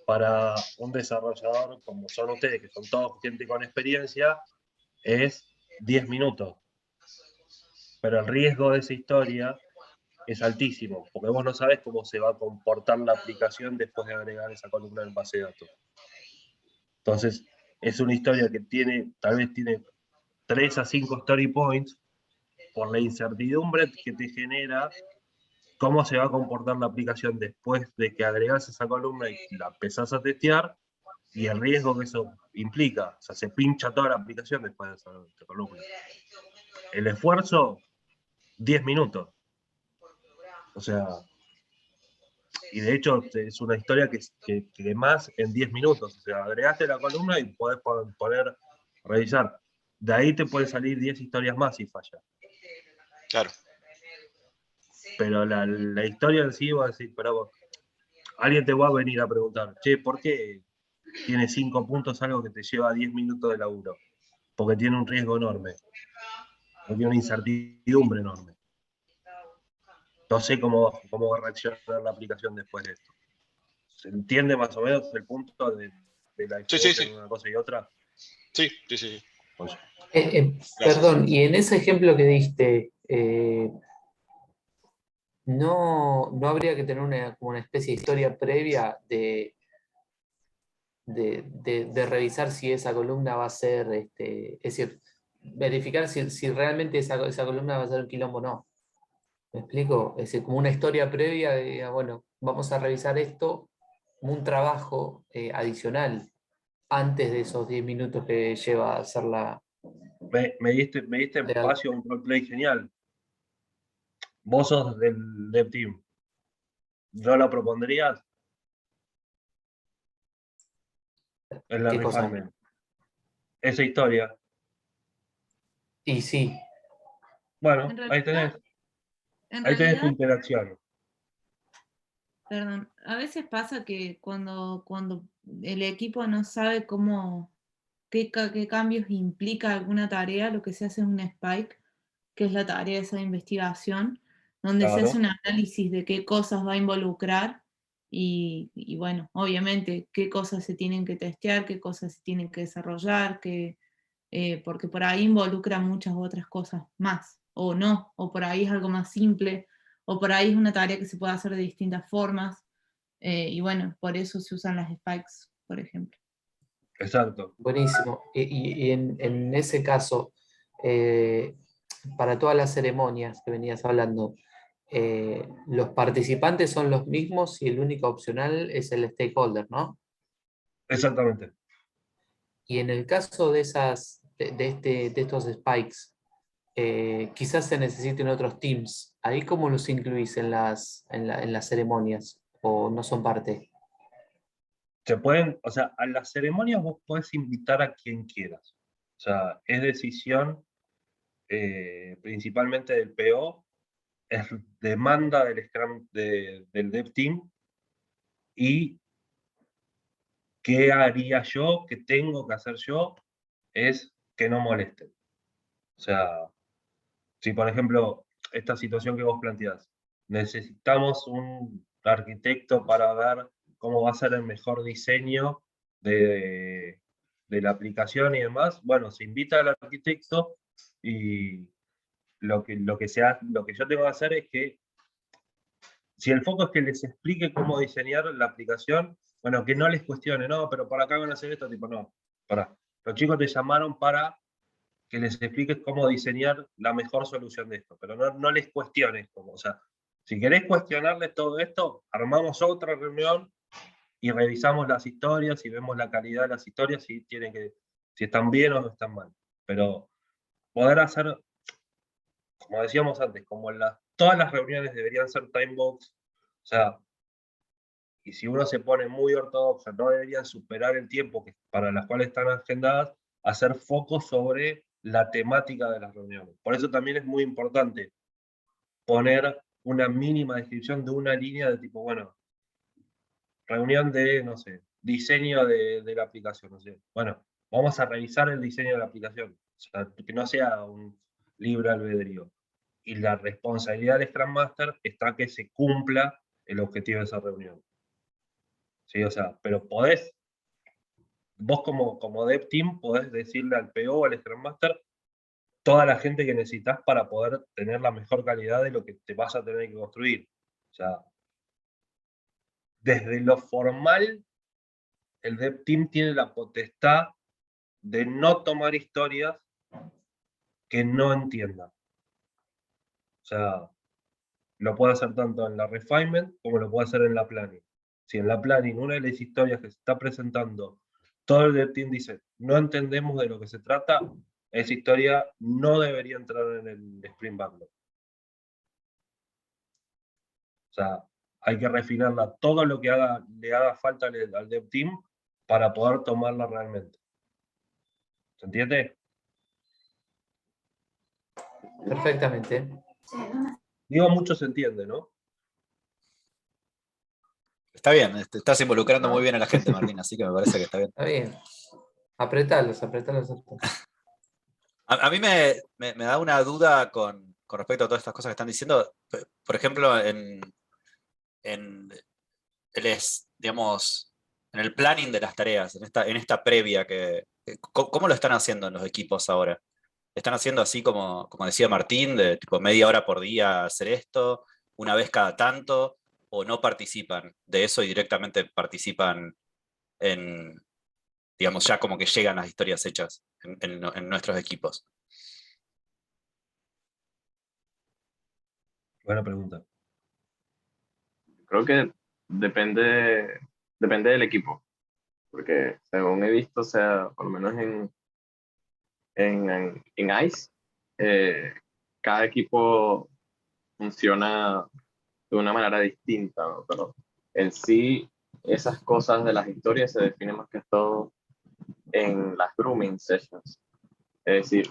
Para un desarrollador como son ustedes, que son todos gente con experiencia, es 10 minutos. Pero el riesgo de esa historia es altísimo, porque vos no sabés cómo se va a comportar la aplicación después de agregar esa columna en base de datos. Entonces, es una historia que tal vez tiene 3 a 5 story points por la incertidumbre que te genera cómo se va a comportar la aplicación después de que agregás esa columna y la empezás a testear, y el riesgo que eso implica. O sea, se pincha toda la aplicación después de esa columna. El esfuerzo, 10 minutos. O sea, y de hecho es una historia que más en 10 minutos. O sea, agregaste la columna y podés poner, revisar. De ahí te pueden salir 10 historias más si falla. claro. Pero la historia en sí va a decir, pero alguien te va a venir a preguntar, che, ¿por qué tiene 5 puntos algo que te lleva 10 minutos de laburo? Porque tiene un riesgo enorme. Porque tiene una incertidumbre enorme. No sé cómo va a reaccionar la aplicación después de esto. ¿Se entiende más o menos el punto de la Sí, sí, diferencia sí. entre una cosa y otra? Sí, sí, sí. Pues, Gracias. Perdón, y en ese ejemplo que diste, no habría que tener como una especie de historia previa de revisar si esa columna va a ser, es decir, verificar si realmente esa columna va a ser un quilombo o no. ¿Me explico? Es decir, como una historia previa de, bueno, vamos a revisar esto, como un trabajo adicional antes de esos 10 minutos que lleva a hacer la... me diste espacio a un roleplay genial. Vos sos del Dev Team. ¿No lo propondrías? En la ¿Qué cosa? refinement. Esa historia. Y sí, Bueno, En ahí tenés, realidad, en ahí tenés tu realidad, interacción. perdón, a veces pasa que cuando el equipo no sabe qué cambios implica alguna tarea, lo que se hace es un spike, que es la tarea de esa investigación, donde se hace Claro, un análisis de qué cosas va a involucrar y bueno, obviamente qué cosas se tienen que testear, qué cosas se tienen que desarrollar, porque por ahí involucra muchas otras cosas más, o no, o por ahí es algo más simple, o por ahí es una tarea que se puede hacer de distintas formas, y bueno, por eso se usan las spikes, por ejemplo. exacto. buenísimo. Y en ese caso, eh, para todas las ceremonias que venías hablando, los participantes son los mismos y el único opcional es el stakeholder, ¿no? Exactamente. Y en el caso de estos spikes, quizás se necesiten otros teams. ¿Ahí cómo los incluís en las ceremonias? ¿O no son parte? Se pueden, o sea, a las ceremonias vos podés invitar a quien quieras. O sea, es decisión principalmente del PO, es demanda del Scrum, del Dev Team, y qué haría yo, qué tengo que hacer yo, es que no molesten. O sea, si por ejemplo, esta situación que vos planteás, necesitamos un arquitecto para ver cómo va a ser el mejor diseño de la aplicación y demás, bueno, se invita al arquitecto y lo que yo tengo que hacer es que, si el foco es que les explique cómo diseñar la aplicación, bueno, que no les cuestione, no, pero para acá van a hacer esto, tipo, no, para. Los chicos te llamaron para que les expliques cómo diseñar la mejor solución de esto, pero no les cuestiones. O sea, si querés cuestionarles todo esto, armamos otra reunión y revisamos las historias y vemos la calidad de las historias, si están bien o no están mal. Pero poder hacer, como decíamos antes, todas las reuniones deberían ser time box, o sea, y si uno se pone muy ortodoxo, no deberían superar el tiempo para las cuales están agendadas, hacer foco sobre la temática de las reuniones. Por eso también es muy importante poner una mínima descripción de una línea de tipo, bueno, reunión de, no sé, diseño de la aplicación, no sé. Bueno, vamos a revisar el diseño de la aplicación, o sea, que no sea un libre albedrío. Y la responsabilidad del Scrum Master está que se cumpla el objetivo de esa reunión. ¿Sí? O sea, pero vos como Dev Team podés decirle al PO o al Scrum Master toda la gente que necesitas para poder tener la mejor calidad de lo que te vas a tener que construir. O sea, desde lo formal, el Dev Team tiene la potestad de no tomar historias que no entienda. O sea, lo puede hacer tanto en la refinement como lo puede hacer en la planning. Si en la planning una de las historias que se está presentando, todo el Dev Team dice, no entendemos de lo que se trata, esa historia no debería entrar en el Sprint Backlog. O sea, hay que refinarla todo lo que le haga falta al Dev Team para poder tomarla realmente. ¿Se entiende? Perfectamente. Digo, mucho se entiende, ¿no? Está bien, estás involucrando muy bien a la gente, Martín, así que me parece que está bien. Está bien. Apretalos. A mí me da una duda con respecto a todas estas cosas que están diciendo. Por ejemplo, digamos, en el planning de las tareas, en esta previa, ¿cómo lo están haciendo en los equipos ahora? ¿Están haciendo así como decía Martín, de tipo media hora por día hacer esto, una vez cada tanto, o no participan de eso y directamente participan digamos, ya como que llegan las historias hechas en nuestros equipos? Buena pregunta. Creo que depende del equipo, porque según he visto, o sea, por lo menos en ICE, cada equipo funciona de una manera distinta, ¿no? Pero en sí, esas cosas de las historias se definen más que todo en las grooming sessions. Es decir,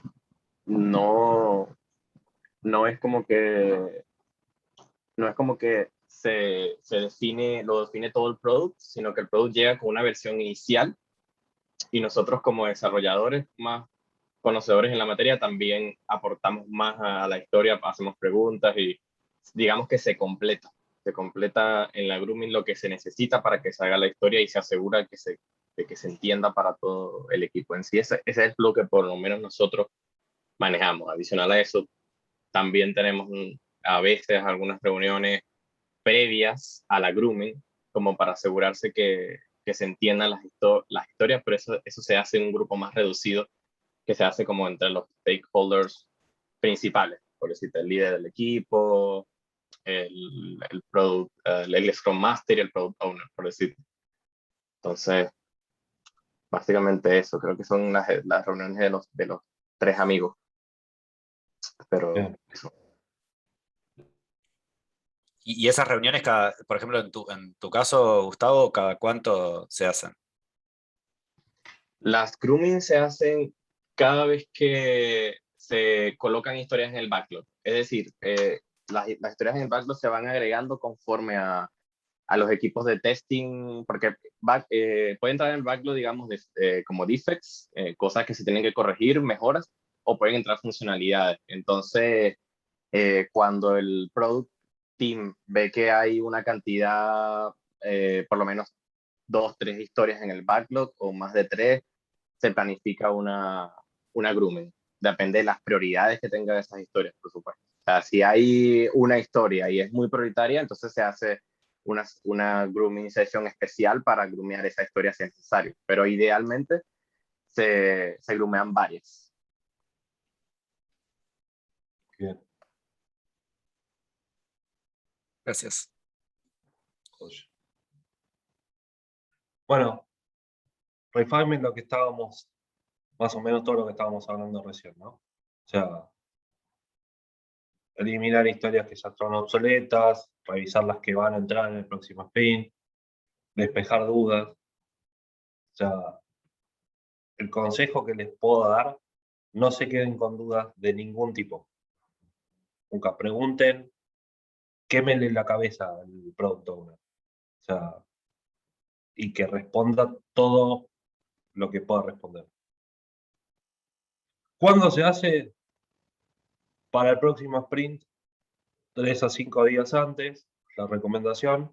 no, no es como que, no es como que lo define todo el product, sino que el product llega con una versión inicial y nosotros como desarrolladores más conocedores en la materia también aportamos más a la historia, hacemos preguntas y digamos que se completa en la grooming lo que se necesita para que salga la historia y se asegura de que se entienda para todo el equipo en sí. Ese es lo que por lo menos nosotros manejamos. Adicional a eso, también tenemos a veces algunas reuniones previas a la grooming, como para asegurarse que se entiendan las historias, pero eso se hace en un grupo más reducido, que se hace como entre los stakeholders principales, por decirte, el líder del equipo, el Scrum Master y el Product Owner, por decirte. Entonces, básicamente eso, creo que son las reuniones de los tres amigos. Pero eso. Y esas reuniones, por ejemplo, en tu caso, Gustavo, ¿cada cuánto se hacen? Las grooming se hacen cada vez que se colocan historias en el backlog. Es decir, las historias en el backlog se van agregando conforme a los equipos de testing, porque pueden entrar en el backlog, digamos, como defects, cosas que se tienen que corregir, mejoras, o pueden entrar funcionalidades. Entonces, cuando el product team ve que hay una cantidad, por lo menos 2, 3 historias en el backlog o más de 3, se planifica una grooming. Depende de las prioridades que tenga esas historias, por supuesto. O sea, si hay una historia y es muy prioritaria, entonces se hace una grooming session especial para groomear esa historia si es necesario. Pero idealmente se groomean varias. Bien. Gracias. Bueno, refinement lo que estábamos, más o menos todo lo que estábamos hablando recién, ¿no? O sea, eliminar historias que ya son obsoletas, revisar las que van a entrar en el próximo sprint, despejar dudas. O sea, el consejo que les puedo dar, no se queden con dudas de ningún tipo. Nunca pregunten, quémenle la cabeza al product owner. O sea, y que responda todo lo que pueda responder. ¿Cuándo se hace? Para el próximo sprint, 3 a 5 días antes, la recomendación.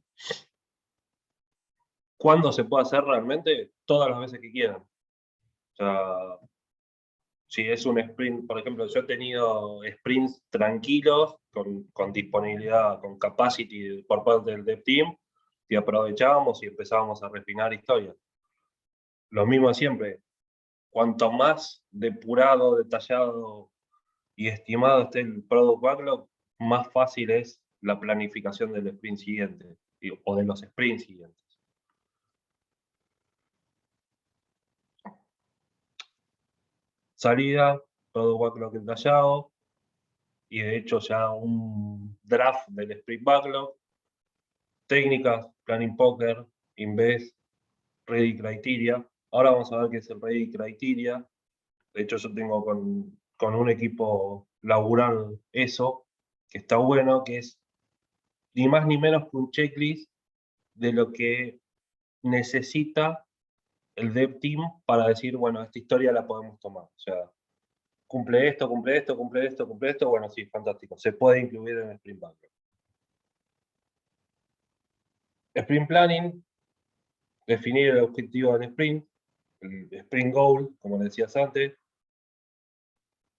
¿Cuándo se puede hacer realmente? Todas las veces que quieran. O sea, si es un sprint, por ejemplo, yo he tenido sprints tranquilos, con disponibilidad, con capacity por parte del dev team, y aprovechábamos y empezábamos a refinar historias. Lo mismo siempre, cuanto más depurado, detallado y estimado esté el product backlog, más fácil es la planificación del sprint siguiente, o de los sprints siguientes. Salida, product backlog detallado, y de hecho ya un draft del sprint backlog. Técnicas, planning poker, invest, ready criteria. Ahora vamos a ver qué es el ready criteria. De hecho, yo tengo con un equipo labural eso, que está bueno, que es ni más ni menos que un checklist de lo que necesita el dev team para decir, bueno, esta historia la podemos tomar. O sea, cumple esto, cumple esto, cumple esto, cumple esto. Bueno, sí, fantástico. Se puede incluir en el sprint backlog. Sprint planning, definir el objetivo del sprint, el sprint goal, como decías antes.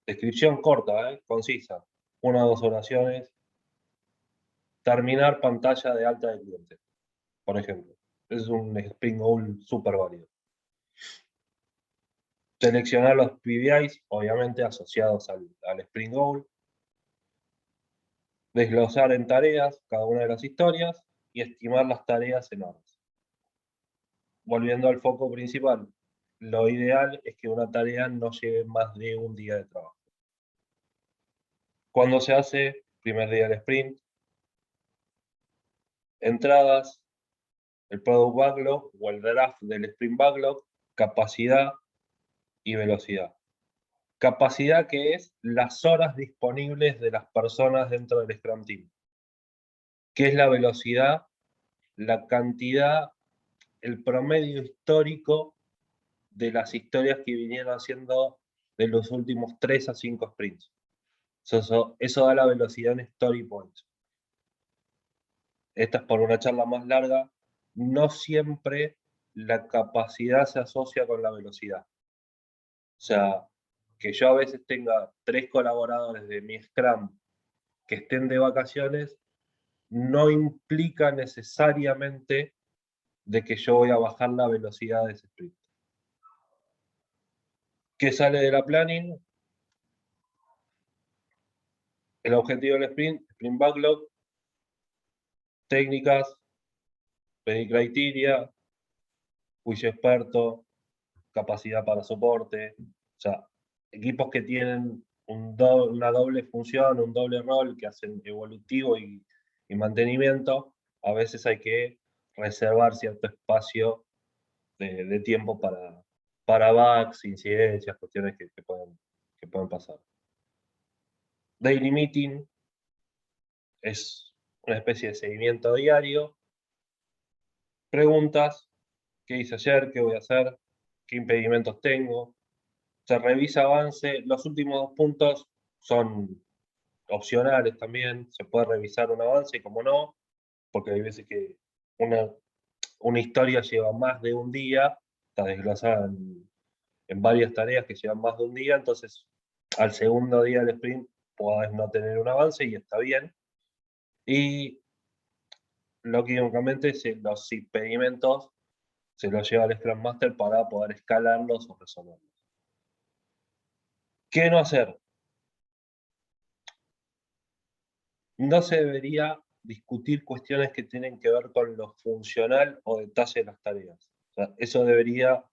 Descripción corta, concisa. 1 o 2 oraciones. Terminar pantalla de alta del cliente, por ejemplo. Es un sprint goal súper válido. Seleccionar los PBIs, obviamente asociados al sprint goal. Desglosar en tareas cada una de las historias y estimar las tareas en horas. Volviendo al foco principal, lo ideal es que una tarea no lleve más de un día de trabajo. ¿Cuándo se hace? Primer día del sprint. Entradas, el product backlog o el draft del sprint backlog, capacidad y velocidad. Capacidad, que es las horas disponibles de las personas dentro del Scrum Team. ¿Qué es la velocidad? La cantidad, el promedio histórico de las historias que vinieron haciendo de los últimos 3 a 5 sprints. Eso da la velocidad en story points. Esta es por una charla más larga. No siempre la capacidad se asocia con la velocidad. O sea, que yo a veces tenga 3 colaboradores de mi Scrum que estén de vacaciones, no implica necesariamente de que yo voy a bajar la velocidad de ese sprint. ¿Qué sale de la planning? El objetivo del sprint, sprint backlog, técnicas, pedir criteria, juicio experto, capacidad para soporte. O sea, equipos que tienen una doble función, un doble rol, que hacen evolutivo y mantenimiento, a veces hay que reservar cierto espacio de tiempo para bugs, incidencias, cuestiones que pueden pasar. Daily meeting es una especie de seguimiento diario. Preguntas: ¿qué hice ayer? ¿Qué voy a hacer? ¿Qué impedimentos tengo? Se revisa avance. Los últimos 2 puntos son opcionales también. Se puede revisar un avance, como no, porque hay veces que una historia lleva más de un día, está desglosada en varias tareas que llevan más de un día, entonces al segundo día del sprint podés no tener un avance y está bien. Y lógicamente los impedimentos se los lleva al Scrum Master para poder escalarlos o resolverlos. ¿Qué no hacer? No se debería discutir cuestiones que tienen que ver con lo funcional o detalle de las tareas. O sea, eso debería,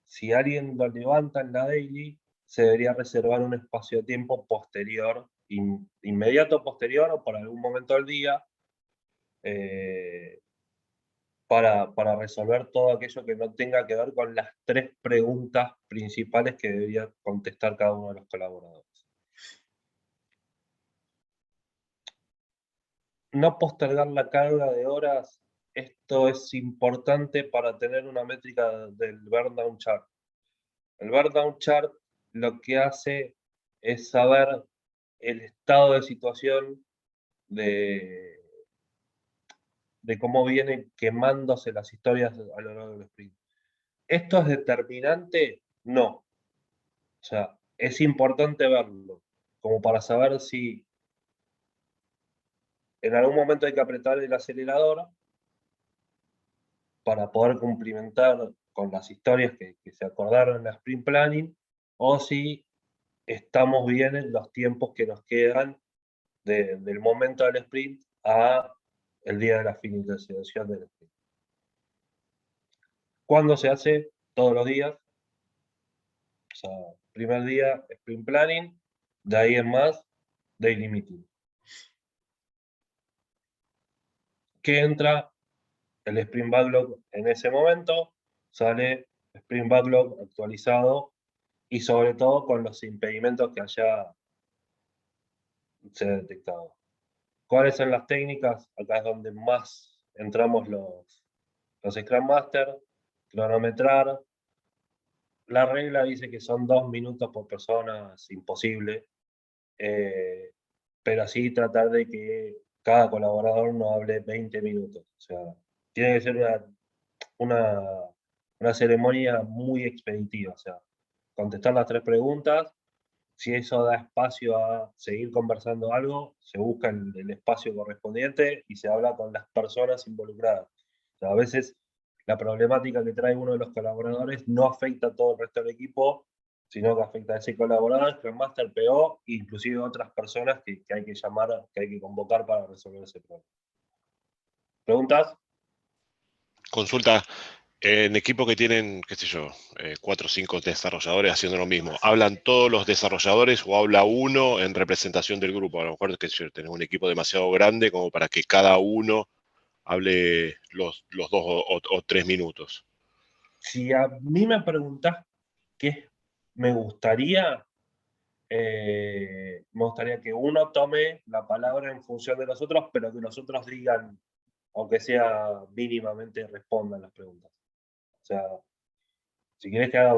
si alguien lo levanta en la daily, se debería reservar un espacio de tiempo posterior, inmediato posterior o por algún momento del día, para resolver todo aquello que no tenga que ver con las 3 preguntas principales que debería contestar cada uno de los colaboradores. No postergar la carga de horas. Esto es importante para tener una métrica del burn down chart. El burn down chart lo que hace es saber el estado de situación de cómo vienen quemándose las historias a lo largo del sprint. ¿Esto es determinante? No. O sea, es importante verlo, como para saber si en algún momento hay que apretar el acelerador para poder cumplimentar con las historias que se acordaron en la sprint planning, o si estamos bien en los tiempos que nos quedan del momento del sprint a el día de la finalización del sprint. ¿Cuándo se hace? Todos los días. O sea, primer día, sprint planning, de ahí en más, daily meeting. ¿Qué entra? El sprint backlog en ese momento, sale sprint backlog actualizado y sobre todo con los impedimentos que haya se detectado. ¿Cuáles son las técnicas? Acá es donde más entramos los Scrum Master, cronometrar. La regla dice que son 2 minutos por persona, es imposible, pero sí tratar de que cada colaborador no hable 20 minutos. O sea, tiene que ser una ceremonia muy expeditiva. O sea, contestar las 3 preguntas. Si eso da espacio a seguir conversando algo, se busca el espacio correspondiente y se habla con las personas involucradas. O sea, a veces la problemática que trae uno de los colaboradores no afecta a todo el resto del equipo, sino que afecta a ese colaborador, Scrum Master, PO, e inclusive a otras personas que hay que llamar, que hay que convocar para resolver ese problema. ¿Preguntas? Consulta. En equipo que tienen, qué sé yo, 4 o 5 desarrolladores haciendo lo mismo, ¿hablan todos los desarrolladores o habla uno en representación del grupo? A lo mejor tenés un equipo demasiado grande como para que cada uno hable los 2 o 3 minutos. Si a mí me preguntás qué me gustaría, Me gustaría que uno tome la palabra en función de los otros, pero que los otros digan, aunque sea mínimamente, respondan las preguntas. O sea, si querés que haga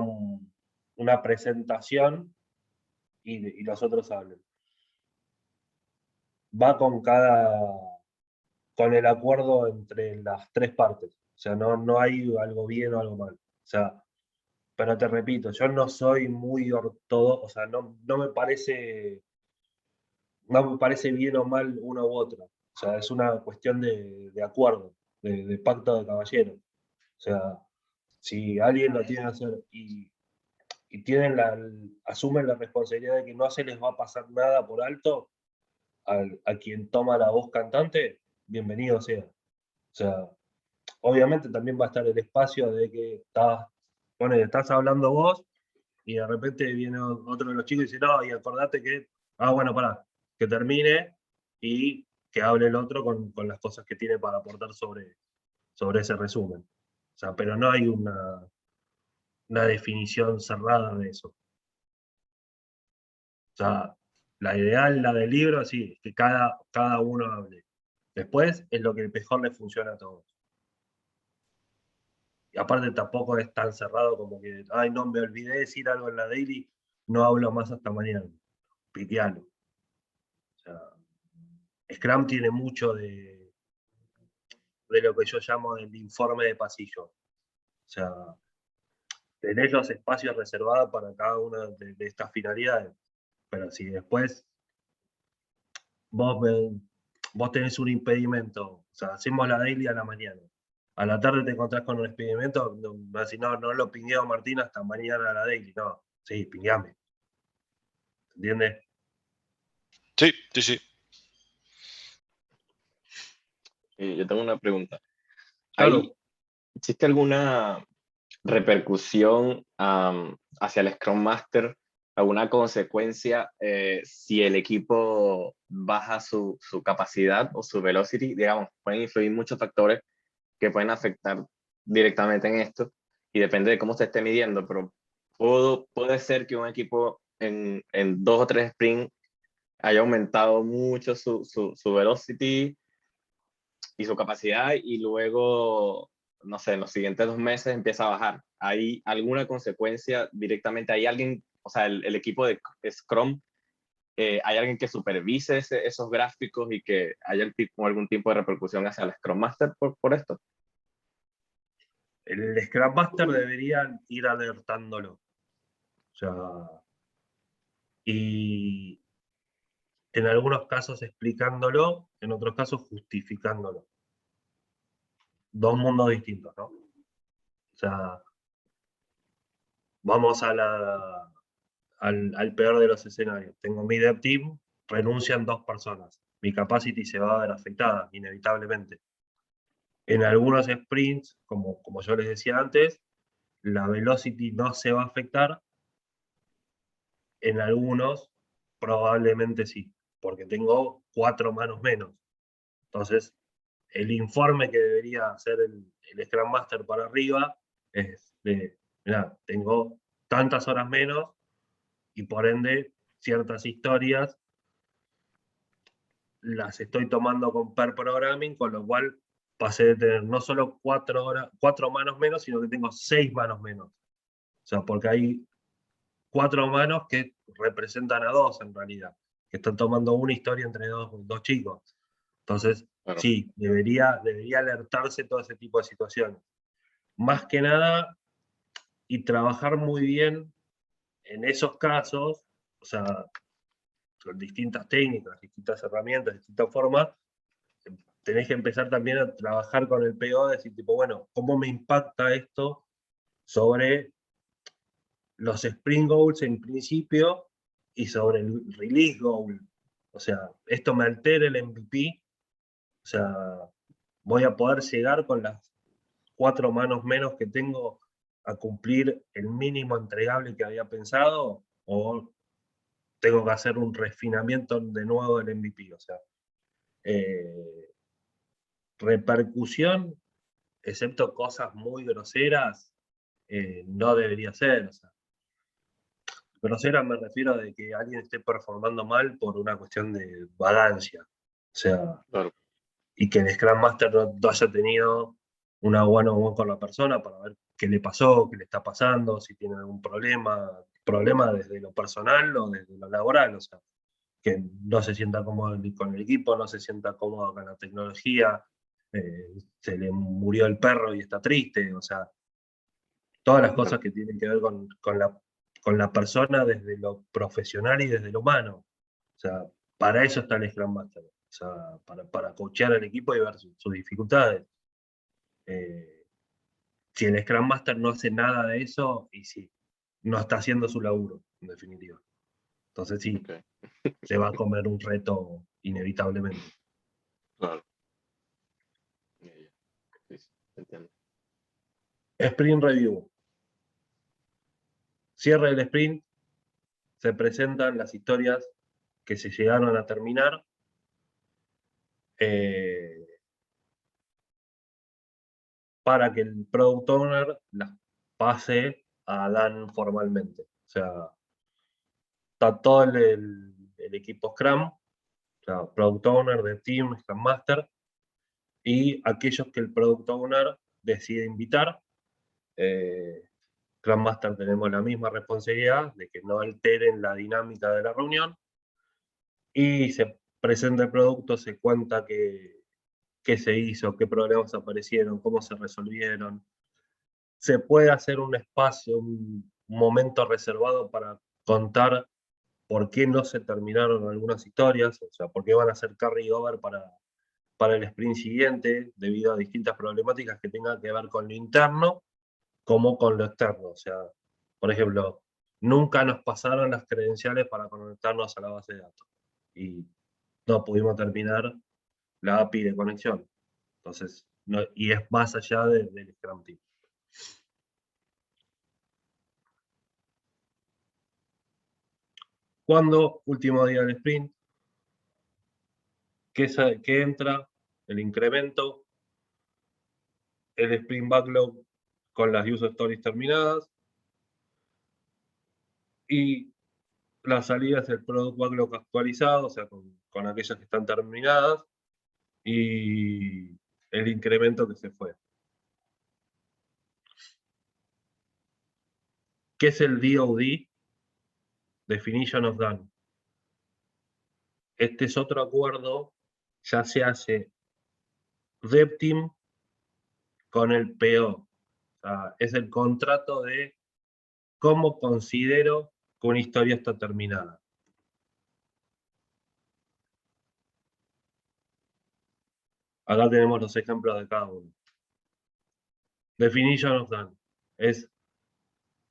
una presentación y los otros hablen. Va con el acuerdo entre las tres partes. O sea, no hay algo bien o algo mal. O sea, pero te repito, yo no soy muy ortodoxo, o sea, no me parece bien o mal uno u otro. O sea, es una cuestión de acuerdo, de pacto de caballeros. O sea, si alguien lo tiene que hacer y asumen la responsabilidad de que no se les va a pasar nada por alto a quien toma la voz cantante, bienvenido sea. O sea, obviamente también va a estar el espacio de que estás hablando vos y de repente viene otro de los chicos y dice, no, y acordate que, bueno, pará, que termine y que hable el otro con las cosas que tiene para aportar sobre ese resumen. O sea, pero no hay una definición cerrada de eso. O sea, la ideal, la del libro, sí, es que cada uno hable. Después es lo que mejor le funciona a todos. Y aparte tampoco es tan cerrado como que, ay, no, me olvidé de decir algo en la daily, no hablo más hasta mañana. Pitealo. O sea, Scrum tiene mucho de lo que yo llamo el informe de pasillo. O sea, tenés los espacios reservados para cada una de estas finalidades. Pero si después vos tenés un impedimento, o sea, hacemos la daily a la mañana. A la tarde te encontrás con un impedimento, así, no lo pingueo Martín hasta mañana a la daily. No, sí, pingueame. ¿Entiendes? Sí, sí, sí. Yo tengo una pregunta. Claro. ¿Existe alguna repercusión hacia el Scrum Master, alguna consecuencia si el equipo baja su capacidad o su velocity? Digamos, pueden influir muchos factores que pueden afectar directamente en esto y depende de cómo se esté midiendo, pero puede ser que un equipo en 2 o 3 sprints haya aumentado mucho su velocity y su capacidad y luego, no sé, en los siguientes 2 meses empieza a bajar. ¿Hay alguna consecuencia directamente? ¿Hay alguien, o sea, el equipo de Scrum, hay alguien que supervise esos gráficos y que haya algún tipo de repercusión hacia el Scrum Master por esto? El Scrum Master debería ir alertándolo. O sea, y en algunos casos explicándolo, en otros casos justificándolo. Dos mundos distintos, ¿no? O sea, vamos al peor de los escenarios. Tengo mi dev team, renuncian 2 personas. Mi capacity se va a ver afectada, inevitablemente. En algunos sprints, como yo les decía antes, la velocity no se va a afectar. En algunos, probablemente sí, porque tengo 4 manos menos. Entonces, el informe que debería hacer el Scrum Master para arriba es de, mirá, tengo tantas horas menos y por ende ciertas historias las estoy tomando con pair programming, con lo cual pasé de tener no solo 4 manos menos, sino que tengo 6 manos menos. O sea, porque hay 4 manos que representan a 2 en realidad, que están tomando una historia entre dos chicos. Entonces, Claro. sí, debería alertarse todo ese tipo de situaciones. Más que nada, y trabajar muy bien en esos casos, o sea, con distintas técnicas, distintas herramientas, distintas formas, tenés que empezar también a trabajar con el PO, decir, tipo, bueno, ¿cómo me impacta esto sobre los Sprint Goals en principio y sobre el Release Goal? O sea, esto me altera el MVP, o sea, voy a poder llegar con las 4 manos menos que tengo a cumplir el mínimo entregable que había pensado, o tengo que hacer un refinamiento de nuevo del MVP. O sea, repercusión, excepto cosas muy groseras, no debería ser. O sea, grosera me refiero a de que alguien esté performando mal por una cuestión de vagancia. O sea, Claro. y que el Scrum Master no haya tenido una one-on-one con la persona para ver qué le pasó, qué le está pasando, si tiene algún problema desde lo personal o desde lo laboral. O sea, que no se sienta cómodo con el equipo, no se sienta cómodo con la tecnología, se le murió el perro y está triste. O sea, todas las cosas que tienen que ver con la persona desde lo profesional y desde lo humano. O sea, para eso está el Scrum Master. O sea, para coachear al equipo y ver sus dificultades. Si el Scrum Master no hace nada de eso, y sí, no está haciendo su laburo, en definitiva. Entonces sí, Ok. se va a comer un reto inevitablemente. Claro. Sí, sí, entiendo. Sprint Review. Cierre del sprint, se presentan las historias que se llegaron a terminar. Para que el Product Owner las pase a Dan formalmente. O sea, está todo el equipo Scrum, o sea, Product Owner, de Team, Scrum Master, y aquellos que el Product Owner decide invitar. Scrum Master tenemos la misma responsabilidad de que no alteren la dinámica de la reunión, y se presenta el producto, se cuenta qué se hizo, qué problemas aparecieron, cómo se resolvieron. Se puede hacer un espacio, un momento reservado para contar por qué no se terminaron algunas historias, o sea, por qué van a hacer carry over para el sprint siguiente, debido a distintas problemáticas que tengan que ver con lo interno como con lo externo. O sea, por ejemplo, nunca nos pasaron las credenciales para conectarnos a la base de datos y no pudimos terminar la API de conexión. Entonces, y es más allá del Scrum Team. Cuando, último día del sprint, que entra el incremento, el sprint backlog con las user stories terminadas, y la salida es el product backlog actualizado, o sea, con aquellas que están terminadas, y el incremento que se fue. ¿Qué es el DoD? Definition of Done. Este es otro acuerdo, ya se hace Dev Team con el PO. O sea, es el contrato de cómo considero que una historia está terminada. Acá tenemos los ejemplos de cada uno. Definition of Done.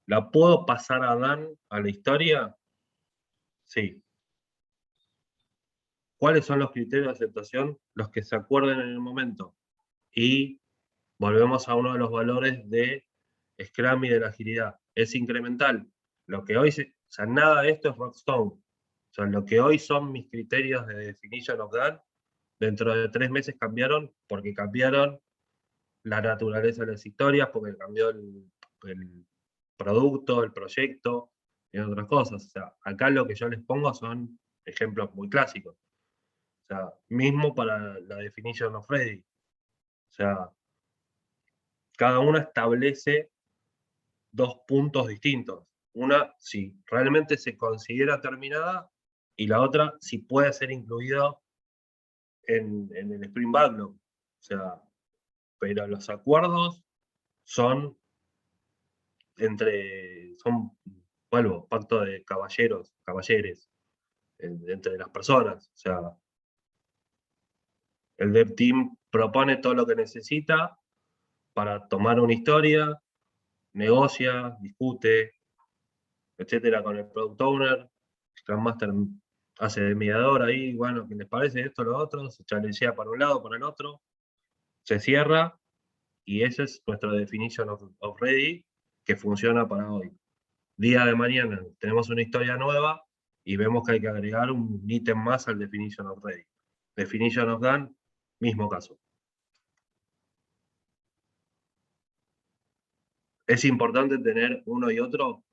¿La puedo pasar a Dan a la historia? Sí. ¿Cuáles son los criterios de aceptación? Los que se acuerden en el momento. Y volvemos a uno de los valores de Scrum y de la agilidad. Es incremental. Lo que hoy, o sea, nada de esto es Rockstone. O sea, lo que hoy son mis criterios de Definition of Done, dentro de 3 meses cambiaron, porque cambiaron la naturaleza de las historias, porque cambió el producto, el proyecto, y otras cosas. O sea, acá lo que yo les pongo son ejemplos muy clásicos. O sea, mismo para la definition of ready. O sea, cada una establece 2 puntos distintos. Una, si realmente se considera terminada, y la otra, si puede ser incluido en el Sprint Backlog. O sea, pero los acuerdos son vuelvo, pacto de caballeres, entre las personas. O sea, el Dev Team propone todo lo que necesita para tomar una historia, negocia, discute, etcétera, con el Product Owner. Scrum Master hace de mediador ahí, bueno, ¿qué les parece esto, lo otro? Se challengea para un lado, para el otro, se cierra, y esa es nuestra definition of ready, que funciona para hoy. Día de mañana tenemos una historia nueva y vemos que hay que agregar un ítem más al definition of ready. Definition of done, mismo caso. ¿Es importante tener uno y otro?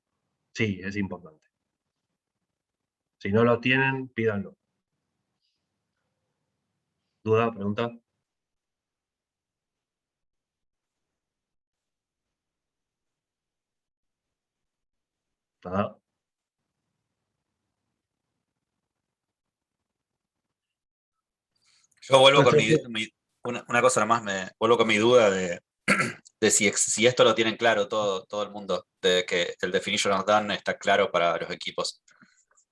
Sí, es importante. Si no lo tienen, pídanlo. ¿Duda? ¿Pregunta? Nada. Yo vuelvo con Perfecto. una cosa nomás, vuelvo con mi duda de, de si esto lo tienen claro todo el mundo, de que el Definition of Done está claro para los equipos.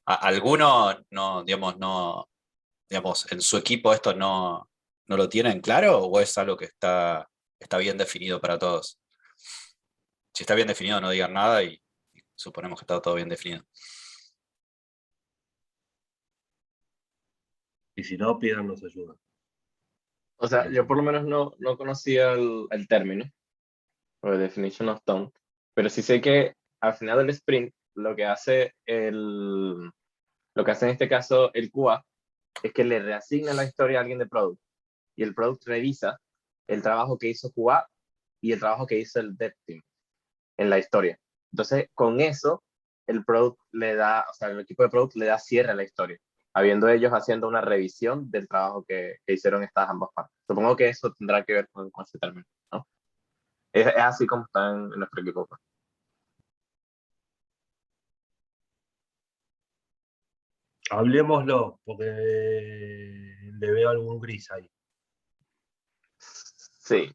¿Alguno no, digamos, en su equipo esto no lo tienen claro o es algo que está bien definido para todos? Si está bien definido, no digan nada y suponemos que está todo bien definido. Y si no, pídanos ayuda. O sea, yo por lo menos no conocía el término, o el definition of done, pero sí sé que al final del sprint lo que hace lo que hace en este caso el QA es que le reasigna la historia a alguien de product y el product revisa el trabajo que hizo QA y el trabajo que hizo el dev team en la historia. Entonces, con eso, el product le da, o sea, el equipo de product le da cierre a la historia, habiendo ellos haciendo una revisión del trabajo que hicieron estas ambas partes. Supongo que eso tendrá que ver con ese término, ¿no? Es así como está en nuestro equipo. Pues. Hablemoslo, porque le veo algún gris ahí. Sí,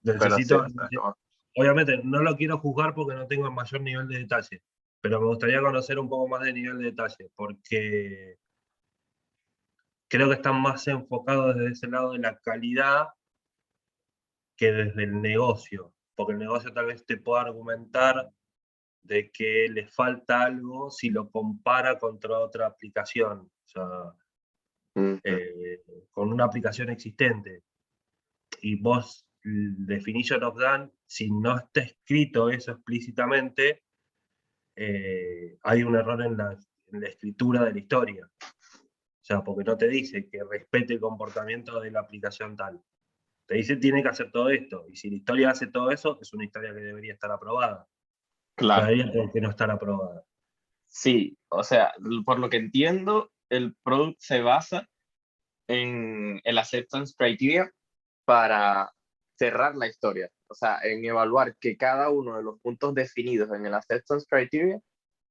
pero sí, Necesito, o sea, como- obviamente, no lo quiero juzgar porque no tengo el mayor nivel de detalle, pero me gustaría conocer un poco más de nivel de detalle, porque creo que están más enfocados desde ese lado de la calidad que desde el negocio, porque el negocio tal vez te pueda argumentar de que le falta algo si lo compara contra otra aplicación, o sea, Ujú. con una aplicación existente. Y vos, definition of done, si no está escrito eso explícitamente, hay un error en la escritura de la historia. O sea, porque no te dice que respete el comportamiento de la aplicación tal. Te dice tiene que hacer todo esto. Y si la historia hace todo eso, es una historia que debería estar aprobada. Claro, Debería tener que no estar aprobada. sí, o sea, por lo que entiendo, el product se basa en el acceptance criteria para cerrar la historia, o sea, en evaluar que cada uno de los puntos definidos en el acceptance criteria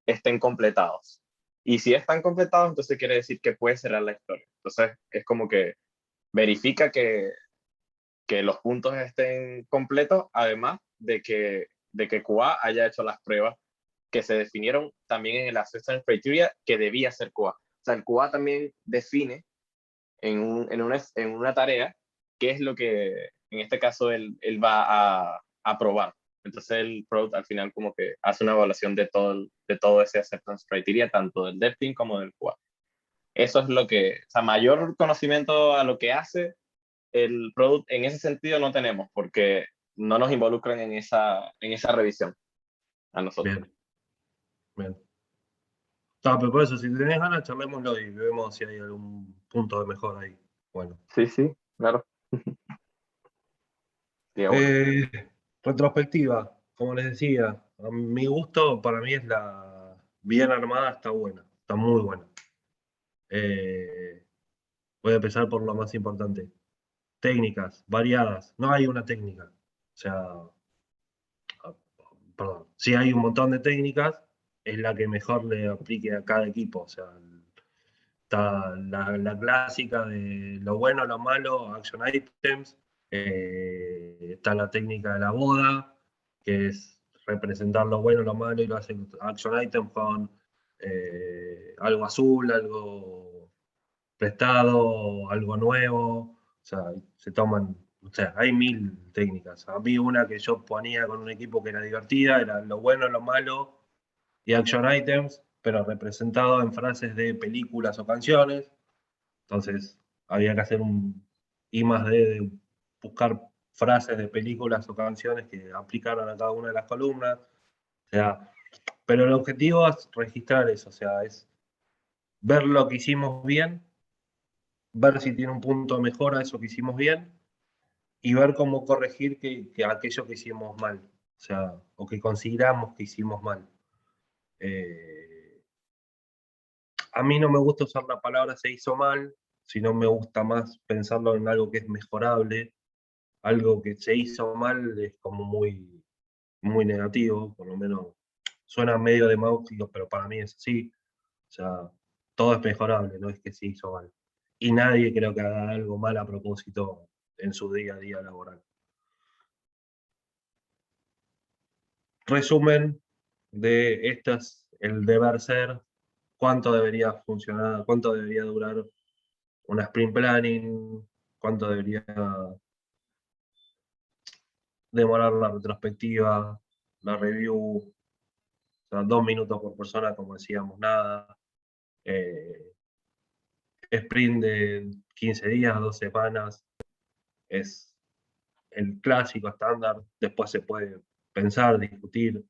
estén completados. Y si están completados, entonces quiere decir que puede cerrar la historia. Entonces, es como que verifica que los puntos estén completos, además de que QA haya hecho las pruebas que se definieron también en el Acceptance Criteria que debía ser QA. O sea, el QA también define en una tarea qué es lo que, en este caso, él va a probar. Entonces el product al final como que hace una evaluación de todo ese Acceptance Criteria, tanto del Dev Team como del QA. Eso es lo que, o sea, mayor conocimiento a lo que hace el product en ese sentido no tenemos, porque no nos involucran en esa revisión a nosotros. Bien, bien. No, pero por eso, si tenés ganas, charlémoslo y vemos si hay algún punto de mejora ahí. Bueno. Sí, sí, claro. Sería bueno. Retrospectiva, como les decía, a mi gusto, para mí es la bien armada, está buena, está muy buena. Voy a empezar por lo más importante. Técnicas, variadas, no hay una técnica. O sea, perdón, sí hay un montón de técnicas, es la que mejor le aplique a cada equipo. O sea, está la clásica de lo bueno, lo malo, action items. Está la técnica de la boda, que es representar lo bueno, lo malo y lo hace action items con algo azul, algo prestado, algo nuevo. O sea, se toman, o sea, hay 1000 técnicas. A mí una que yo ponía con un equipo que era divertida, era lo bueno, lo malo y action items, pero representado en frases de películas o canciones. Entonces, había que hacer un I más D de buscar frases de películas o canciones que aplicaran a cada una de las columnas. O sea, pero el objetivo es registrar eso, o sea, es ver lo que hicimos bien, ver si tiene un punto de mejora eso que hicimos bien y ver cómo corregir que aquello que hicimos mal, o sea, o que consideramos que hicimos mal. a mí no me gusta usar la palabra se hizo mal, sino me gusta más pensarlo en algo que es mejorable. Algo que se hizo mal es como muy, muy negativo, por lo menos suena medio demagógico, pero para mí es así. O sea, todo es mejorable, no es que se hizo mal. Y nadie creo que haga algo mal a propósito en su día a día laboral. Resumen de estas, el deber ser, cuánto debería funcionar, cuánto debería durar una sprint planning, cuánto debería demorar la retrospectiva, la review, o sea, 2 minutos por persona, como decíamos, nada. Sprint de 15 días, 2 semanas, es el clásico estándar. Después se puede pensar, discutir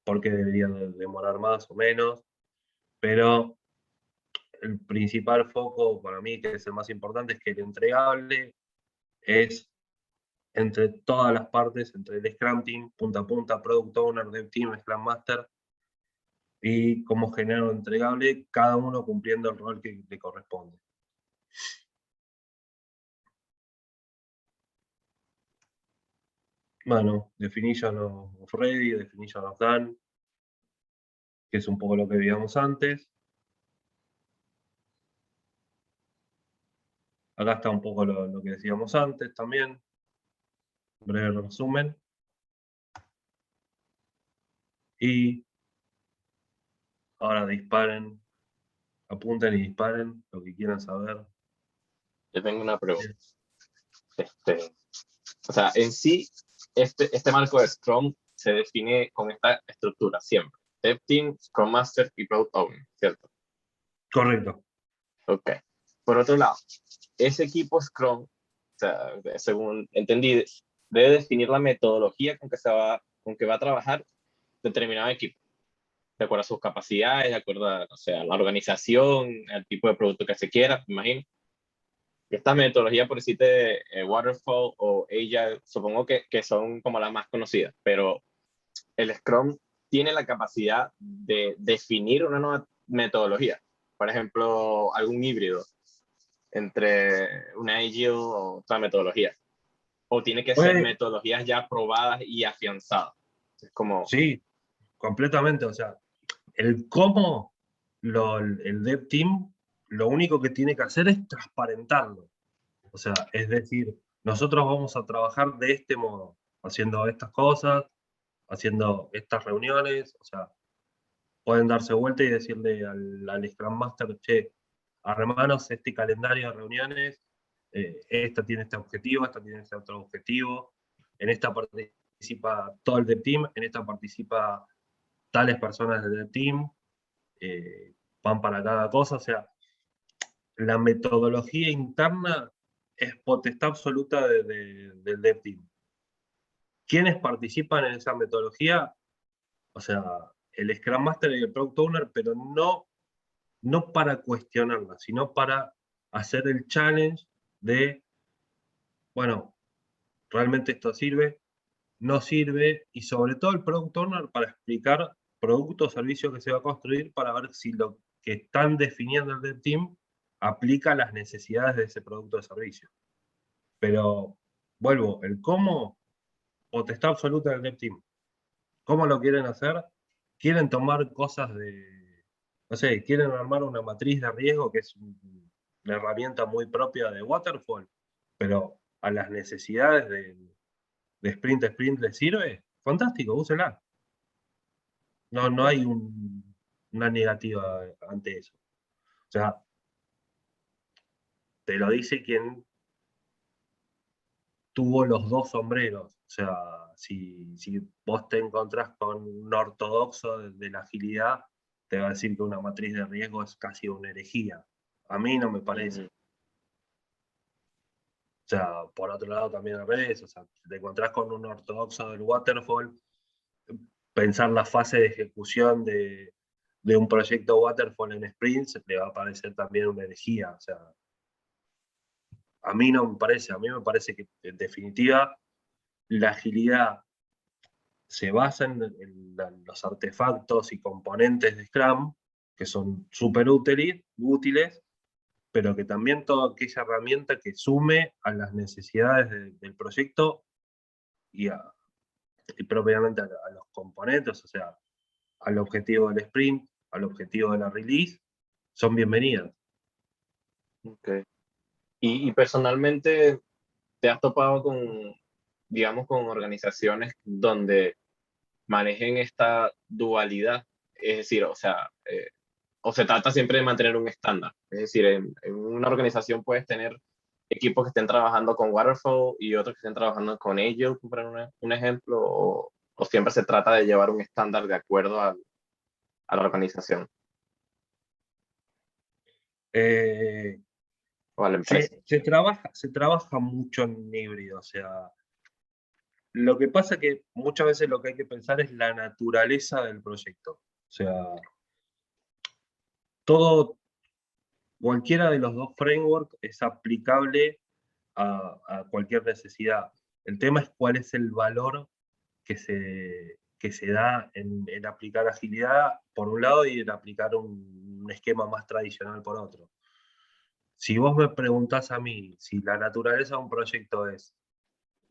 por qué debería demorar más o menos, pero el principal foco para mí, que es el más importante, es que el entregable es entre todas las partes, entre el Scrum Team, punta a punta, Product Owner, Dev Team, Scrum Master, y cómo generar un entregable, cada uno cumpliendo el rol que le corresponde. Bueno, definition of ready, definition of done, que es un poco lo que veíamos antes. Acá está un poco lo que decíamos antes también. Breve resumen. Y ahora disparen, apunten y disparen lo que quieran saber. Yo tengo una pregunta. O sea, en sí, este marco de Scrum se define con esta estructura siempre. Dev Team, Scrum Master y Product Owner, ¿cierto? Correcto. Ok. Por otro lado, ese equipo Scrum, o sea, según entendí, debe definir la metodología con que va a trabajar determinado equipo, de acuerdo a sus capacidades, de acuerdo a, o sea, la organización, el tipo de producto que se quiera, me imagino. Esta metodología, por decirte, Waterfall o Agile, supongo que son como las más conocidas, pero el Scrum tiene la capacidad de definir una nueva metodología. Por ejemplo, algún híbrido entre una Agile o otra metodología. O tiene que ser metodologías ya probadas y afianzadas. Es como... Sí, completamente. O sea, el cómo el Dev Team lo único que tiene que hacer es transparentarlo. O sea, es decir, nosotros vamos a trabajar de este modo, haciendo estas cosas, haciendo estas reuniones. O sea, pueden darse vuelta y decirle al Scrum Master, che, armanos este calendario de reuniones, esta tiene este objetivo, esta tiene este otro objetivo, en esta participa todo el Dev Team, en esta participa tales personas del Team, van para cada cosa. O sea, la metodología interna es potestad absoluta del Dev Team. ¿Quiénes participan en esa metodología? O sea, el Scrum Master y el Product Owner, pero no para cuestionarla, sino para hacer el challenge de, bueno, realmente esto sirve, no sirve, y sobre todo el Product Owner para explicar producto o servicio que se va a construir para ver si lo que están definiendo el Dev Team aplica a las necesidades de ese producto o servicio. Pero, vuelvo, el cómo, potestad absoluta del Dev Team. ¿Cómo lo quieren hacer? Quieren tomar cosas de, no sé, quieren armar una matriz de riesgo que es una herramienta muy propia de Waterfall, pero a las necesidades de sprint a sprint les sirve, fantástico, úsela. No hay una negativa ante eso. O sea, te lo dice quien tuvo los dos sombreros. O sea, si vos te encontrás con un ortodoxo de la agilidad, te va a decir que una matriz de riesgo es casi una herejía. A mí no me parece. O sea, por otro lado también al revés. O sea, si te encontrás con un ortodoxo del Waterfall, pensar la fase de ejecución de un proyecto Waterfall en sprints le va a parecer también una herejía. O sea, a mí no me parece. A mí me parece que en definitiva la agilidad se basa en los artefactos y componentes de Scrum que son súper útiles, pero que también toda aquella herramienta que sume a las necesidades del proyecto y propiamente a los componentes, o sea, al objetivo del sprint, al objetivo de la release, son bienvenidas. Okay. Y personalmente, ¿te has topado con, digamos, con organizaciones donde manejen esta dualidad? Es decir, o sea, o se trata siempre de mantener un estándar. Es decir, en una organización puedes tener equipos que estén trabajando con Waterfall y otros que estén trabajando con Agile, por poner un ejemplo, o siempre se trata de llevar un estándar de acuerdo a la organización o a la empresa. Se trabaja mucho en híbrido, o sea, lo que pasa es que muchas veces lo que hay que pensar es la naturaleza del proyecto. O sea, cualquiera de los dos frameworks es aplicable a cualquier necesidad. El tema es cuál es el valor que se da en aplicar agilidad por un lado y en aplicar un esquema más tradicional por otro. Si vos me preguntás a mí si la naturaleza de un proyecto es,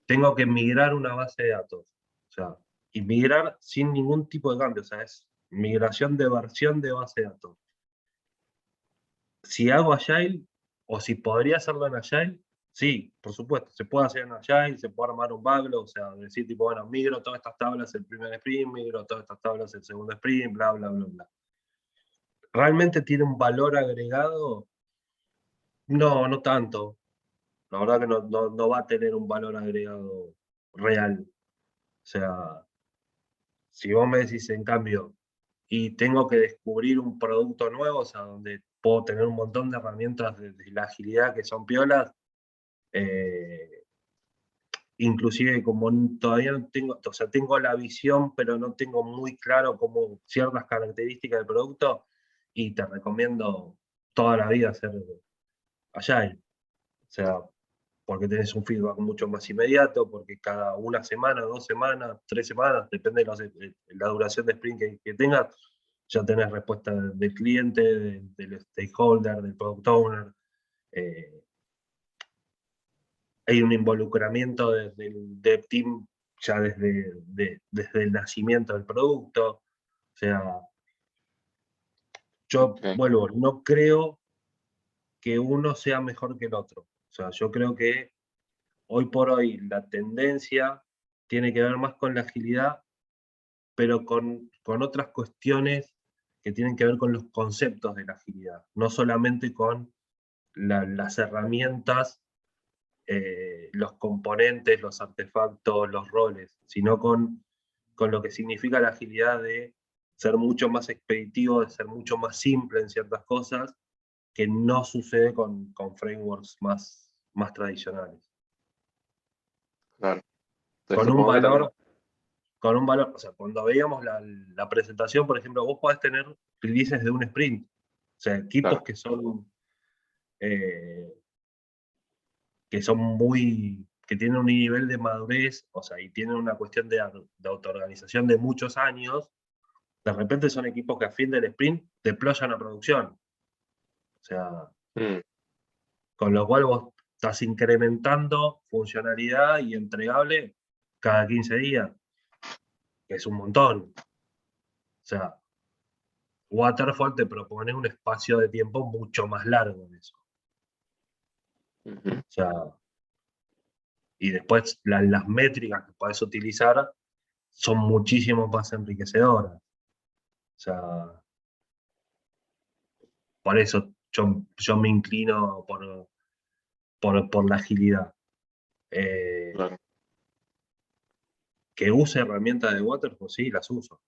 tengo que migrar una base de datos, o sea, y migrar sin ningún tipo de cambio, o sea, es migración de versión de base de datos. Si hago Agile, o si podría hacerlo en Agile, sí, por supuesto, se puede hacer en Agile, se puede armar un backlog, o sea, decir tipo, bueno, migro todas estas tablas el primer sprint, migro todas estas tablas el segundo sprint, bla, bla, bla, bla. ¿Realmente tiene un valor agregado? No, no tanto. La verdad que no va a tener un valor agregado real. O sea, si vos me decís en cambio, y tengo que descubrir un producto nuevo, o sea, donde puedo tener un montón de herramientas de la agilidad que son piolas, inclusive como todavía no tengo, o sea, tengo la visión, pero no tengo muy claro cómo ciertas características del producto, y te recomiendo toda la vida hacer Agile. O sea, porque tenés un feedback mucho más inmediato, porque cada una semana, 2 semanas, 3 semanas, depende de la duración de sprint que tengas, ya tenés respuesta del cliente, del stakeholder, del product owner. Hay un involucramiento del dev team ya desde el nacimiento del producto. O sea, yo vuelvo, no creo que uno sea mejor que el otro. O sea, yo creo que hoy por hoy la tendencia tiene que ver más con la agilidad, pero con otras cuestiones que tienen que ver con los conceptos de la agilidad, no solamente con las herramientas, los componentes, los artefactos, los roles, sino con lo que significa la agilidad de ser mucho más expeditivo, de ser mucho más simple en ciertas cosas, que no sucede con frameworks más tradicionales. Claro. Con un valor, o sea, cuando veíamos la presentación, por ejemplo, vos podés tener releases de un sprint, o sea, equipos que son que tienen un nivel de madurez, o sea, y tienen una cuestión de autoorganización de muchos años, de repente son equipos que a fin del sprint deployan a producción. O sea, con lo cual vos estás incrementando funcionalidad y entregable cada 15 días, que es un montón. O sea, Waterfall te propone un espacio de tiempo mucho más largo en eso. O sea, y después las métricas que podés utilizar son muchísimo más enriquecedoras. O sea, por eso yo me inclino por la agilidad. Que use herramientas de Waterfall, sí, las uso.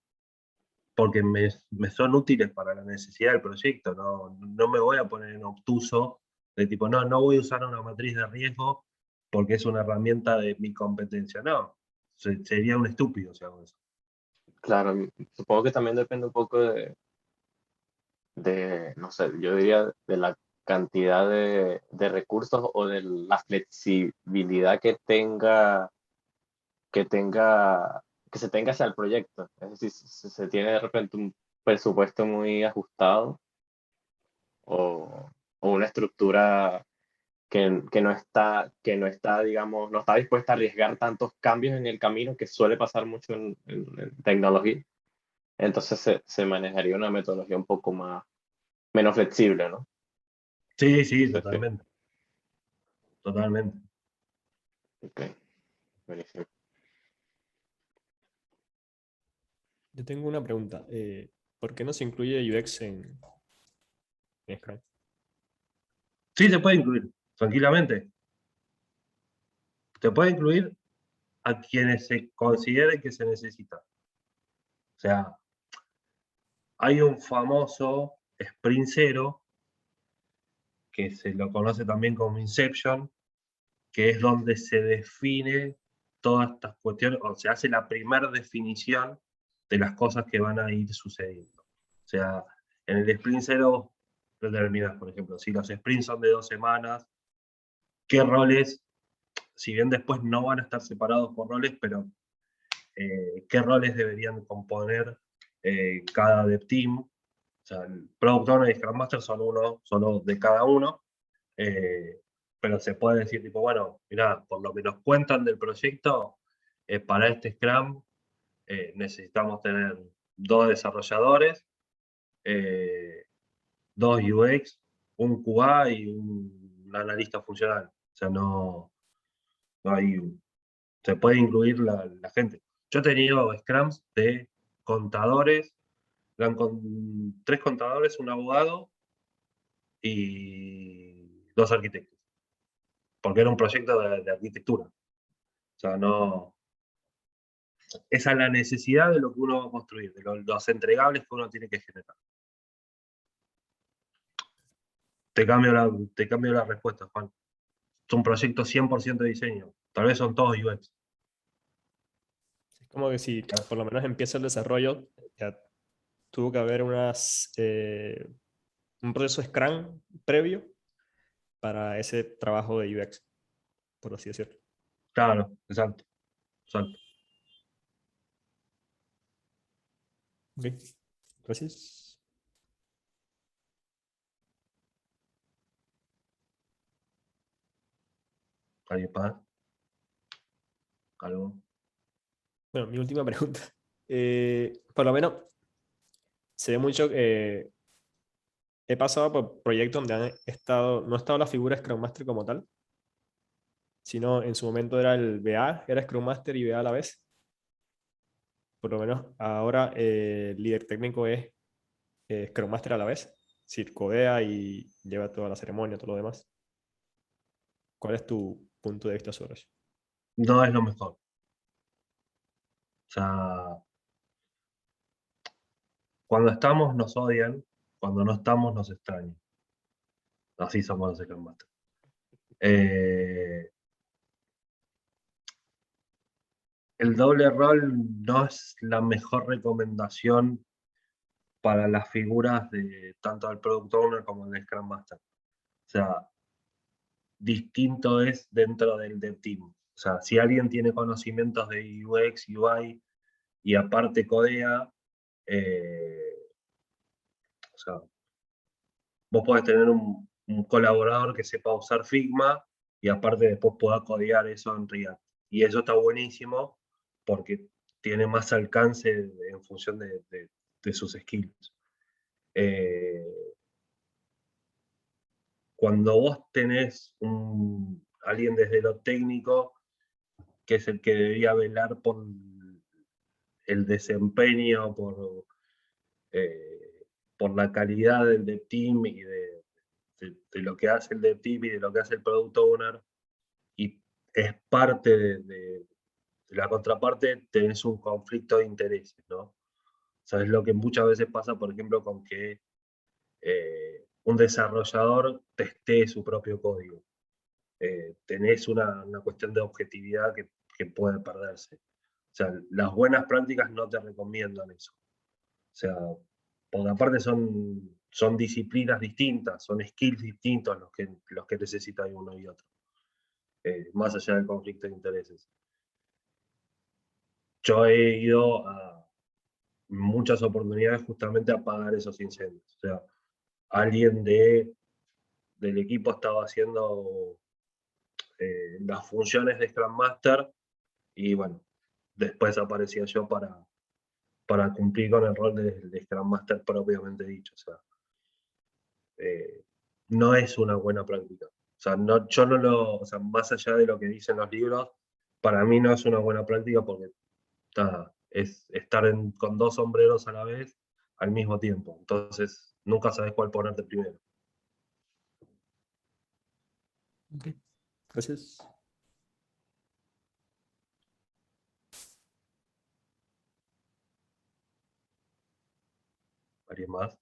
Porque me son útiles para la necesidad del proyecto. No me voy a poner en obtuso de tipo, no voy a usar una matriz de riesgo porque es una herramienta de mi competencia. No, sería un estúpido si hago eso. Claro, supongo que también depende un poco no sé, yo diría de la cantidad de recursos o de la flexibilidad que se tenga hacia el proyecto. Es decir, si se tiene de repente un presupuesto muy ajustado o una estructura que no está, digamos, no está dispuesta a arriesgar tantos cambios en el camino, que suele pasar mucho en tecnología. Entonces se manejaría una metodología un poco menos flexible, ¿no? Sí, sí, Sí, sí. totalmente. Totalmente. Ok, buenísimo. Yo tengo una pregunta. ¿Por qué no se incluye UX en Scrum? Sí, se puede incluir, tranquilamente. Se puede incluir a quienes se considere que se necesita. O sea, hay un famoso sprint cero, que se lo conoce también como Inception, que es donde se define todas estas cuestiones, o se hace la primera definición de las cosas que van a ir sucediendo. O sea, en el sprint cero determinas, por ejemplo, si los sprints son de 2 semanas, qué roles, si bien después no van a estar separados por roles, pero qué roles deberían componer cada dev team. O sea, el Product Owner y Scrum Master son uno, solo de cada uno, pero se puede decir, tipo, bueno, mirá, por lo que nos cuentan del proyecto, para este Scrum necesitamos tener 2 desarrolladores, 2 UX, un QA y un analista funcional. O sea, no hay, se puede incluir la gente. Yo he tenido Scrums de contadores, eran con 3 contadores, un abogado y 2 arquitectos, porque era un proyecto de arquitectura. O sea, no. Esa es la necesidad de lo que uno va a construir, de los entregables que uno tiene que generar. Te cambio la respuesta, Juan. Es un proyecto 100% de diseño. Tal vez son todos UX. Es como que si por lo menos empieza el desarrollo, ya tuvo que haber un proceso Scrum previo para ese trabajo de UX, por así decirlo. Claro, exacto. Exacto. Ok, gracias. ¿Alguien más? ¿Algo? Bueno, mi última pregunta. Por lo menos se ve mucho que he pasado por proyectos donde no ha estado la figura Scrum Master como tal, sino en su momento era el BA, era Scrum Master y BA a la vez. Por lo menos ahora el líder técnico es Scrum Master a la vez, es decir, codea y lleva toda la ceremonia, todo lo demás. ¿Cuál es tu punto de vista sobre eso? No es lo mejor. O sea, cuando estamos nos odian, cuando no estamos nos extrañan. Así somos los Scrum Master. El doble rol no es la mejor recomendación para las figuras de tanto del Product Owner como del Scrum Master. O sea, distinto es dentro del dev team. O sea, si alguien tiene conocimientos de UX, UI y aparte codea, o sea, vos podés tener un colaborador que sepa usar Figma y aparte después pueda codear eso en React. Y eso está buenísimo porque tiene más alcance en función de sus skills. Cuando vos tenés alguien desde lo técnico, que es el que debería velar por el desempeño, por la calidad del dev team y de lo que hace el dev team y de lo que hace el product owner, y es parte de la contraparte, tenés un conflicto de intereses, ¿no? ¿Sabes lo que muchas veces pasa, por ejemplo, con que un desarrollador testee su propio código? Tenés una cuestión de objetividad que puede perderse. O sea, las buenas prácticas no te recomiendan eso. O sea, por aparte son disciplinas distintas, son skills distintos los que necesita uno y otro, más allá del conflicto de intereses. Yo he ido a muchas oportunidades justamente apagar esos incendios. O sea, alguien del equipo estaba haciendo las funciones de Scrum Master y bueno, después aparecía yo para cumplir con el rol de Scrum Master propiamente dicho. O sea, no es una buena práctica. O sea, yo no o sea, más allá de lo que dicen los libros, para mí no es una buena práctica porque es estar con dos sombreros a la vez al mismo tiempo. Entonces, nunca sabes cuál ponerte primero. Ok, gracias. ¿Alguien más?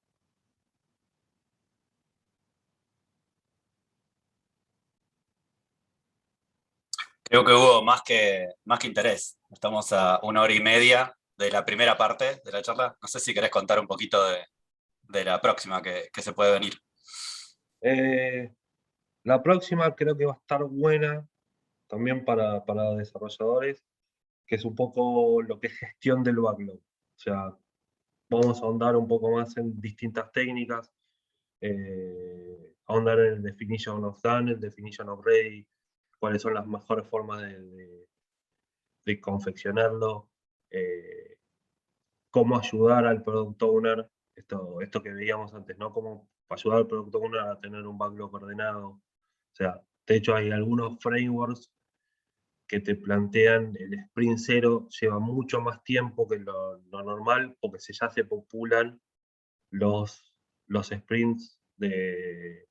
Creo que hubo más que interés. Estamos a 1 hora y media de la primera parte de la charla. No sé si querés contar un poquito de la próxima que se puede venir. La próxima creo que va a estar buena también para desarrolladores, que es un poco lo que es gestión del backlog. O sea, vamos a ahondar un poco más en distintas técnicas, ahondar en el definition of done, el definition of ready, cuáles son las mejores formas de confeccionarlo, cómo ayudar al product owner, esto que veíamos antes, ¿no? Cómo ayudar al product owner a tener un backlog ordenado. O sea, de hecho hay algunos frameworks que te plantean el sprint cero, lleva mucho más tiempo que lo normal, porque ya se populan los sprints de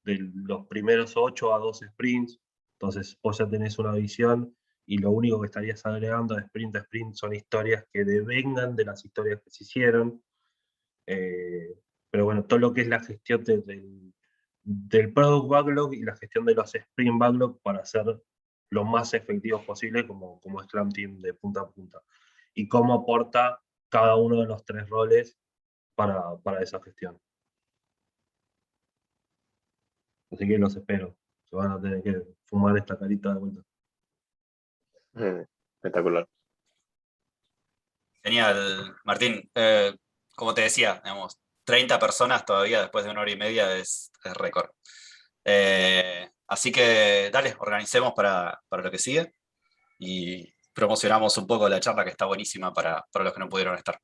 los primeros 8 a 12 sprints. Entonces vos ya tenés una visión y lo único que estarías agregando de sprint a sprint son historias que devengan de las historias que se hicieron. Pero bueno, todo lo que es la gestión del product backlog y la gestión de los sprint backlog para ser lo más efectivos posible como Scrum Team de punta a punta. Y cómo aporta cada uno de los 3 roles para esa gestión. Así que los espero. Se van a tener que fumar esta carita de vuelta. Espectacular. Genial, Martín. Como te decía, digamos, 30 personas todavía después de 1 hora y media es récord. Así que dale, organicemos para lo que sigue y promocionamos un poco la charla que está buenísima para los que no pudieron estar.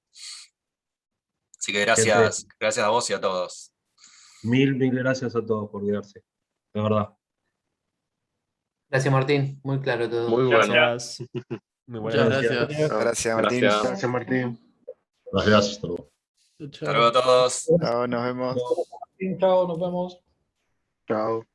Así que gracias a vos y a todos. Mil gracias a todos por quedarse. De verdad. Gracias, Martín. Muy claro todo. Muy bueno. Gracias. Muy buenas Muchas noches. gracias. Gracias, Martín. Gracias. Gracias, Martín. Gracias. Hasta luego a todos. Chao, nos vemos. Chao, nos vemos. Chao.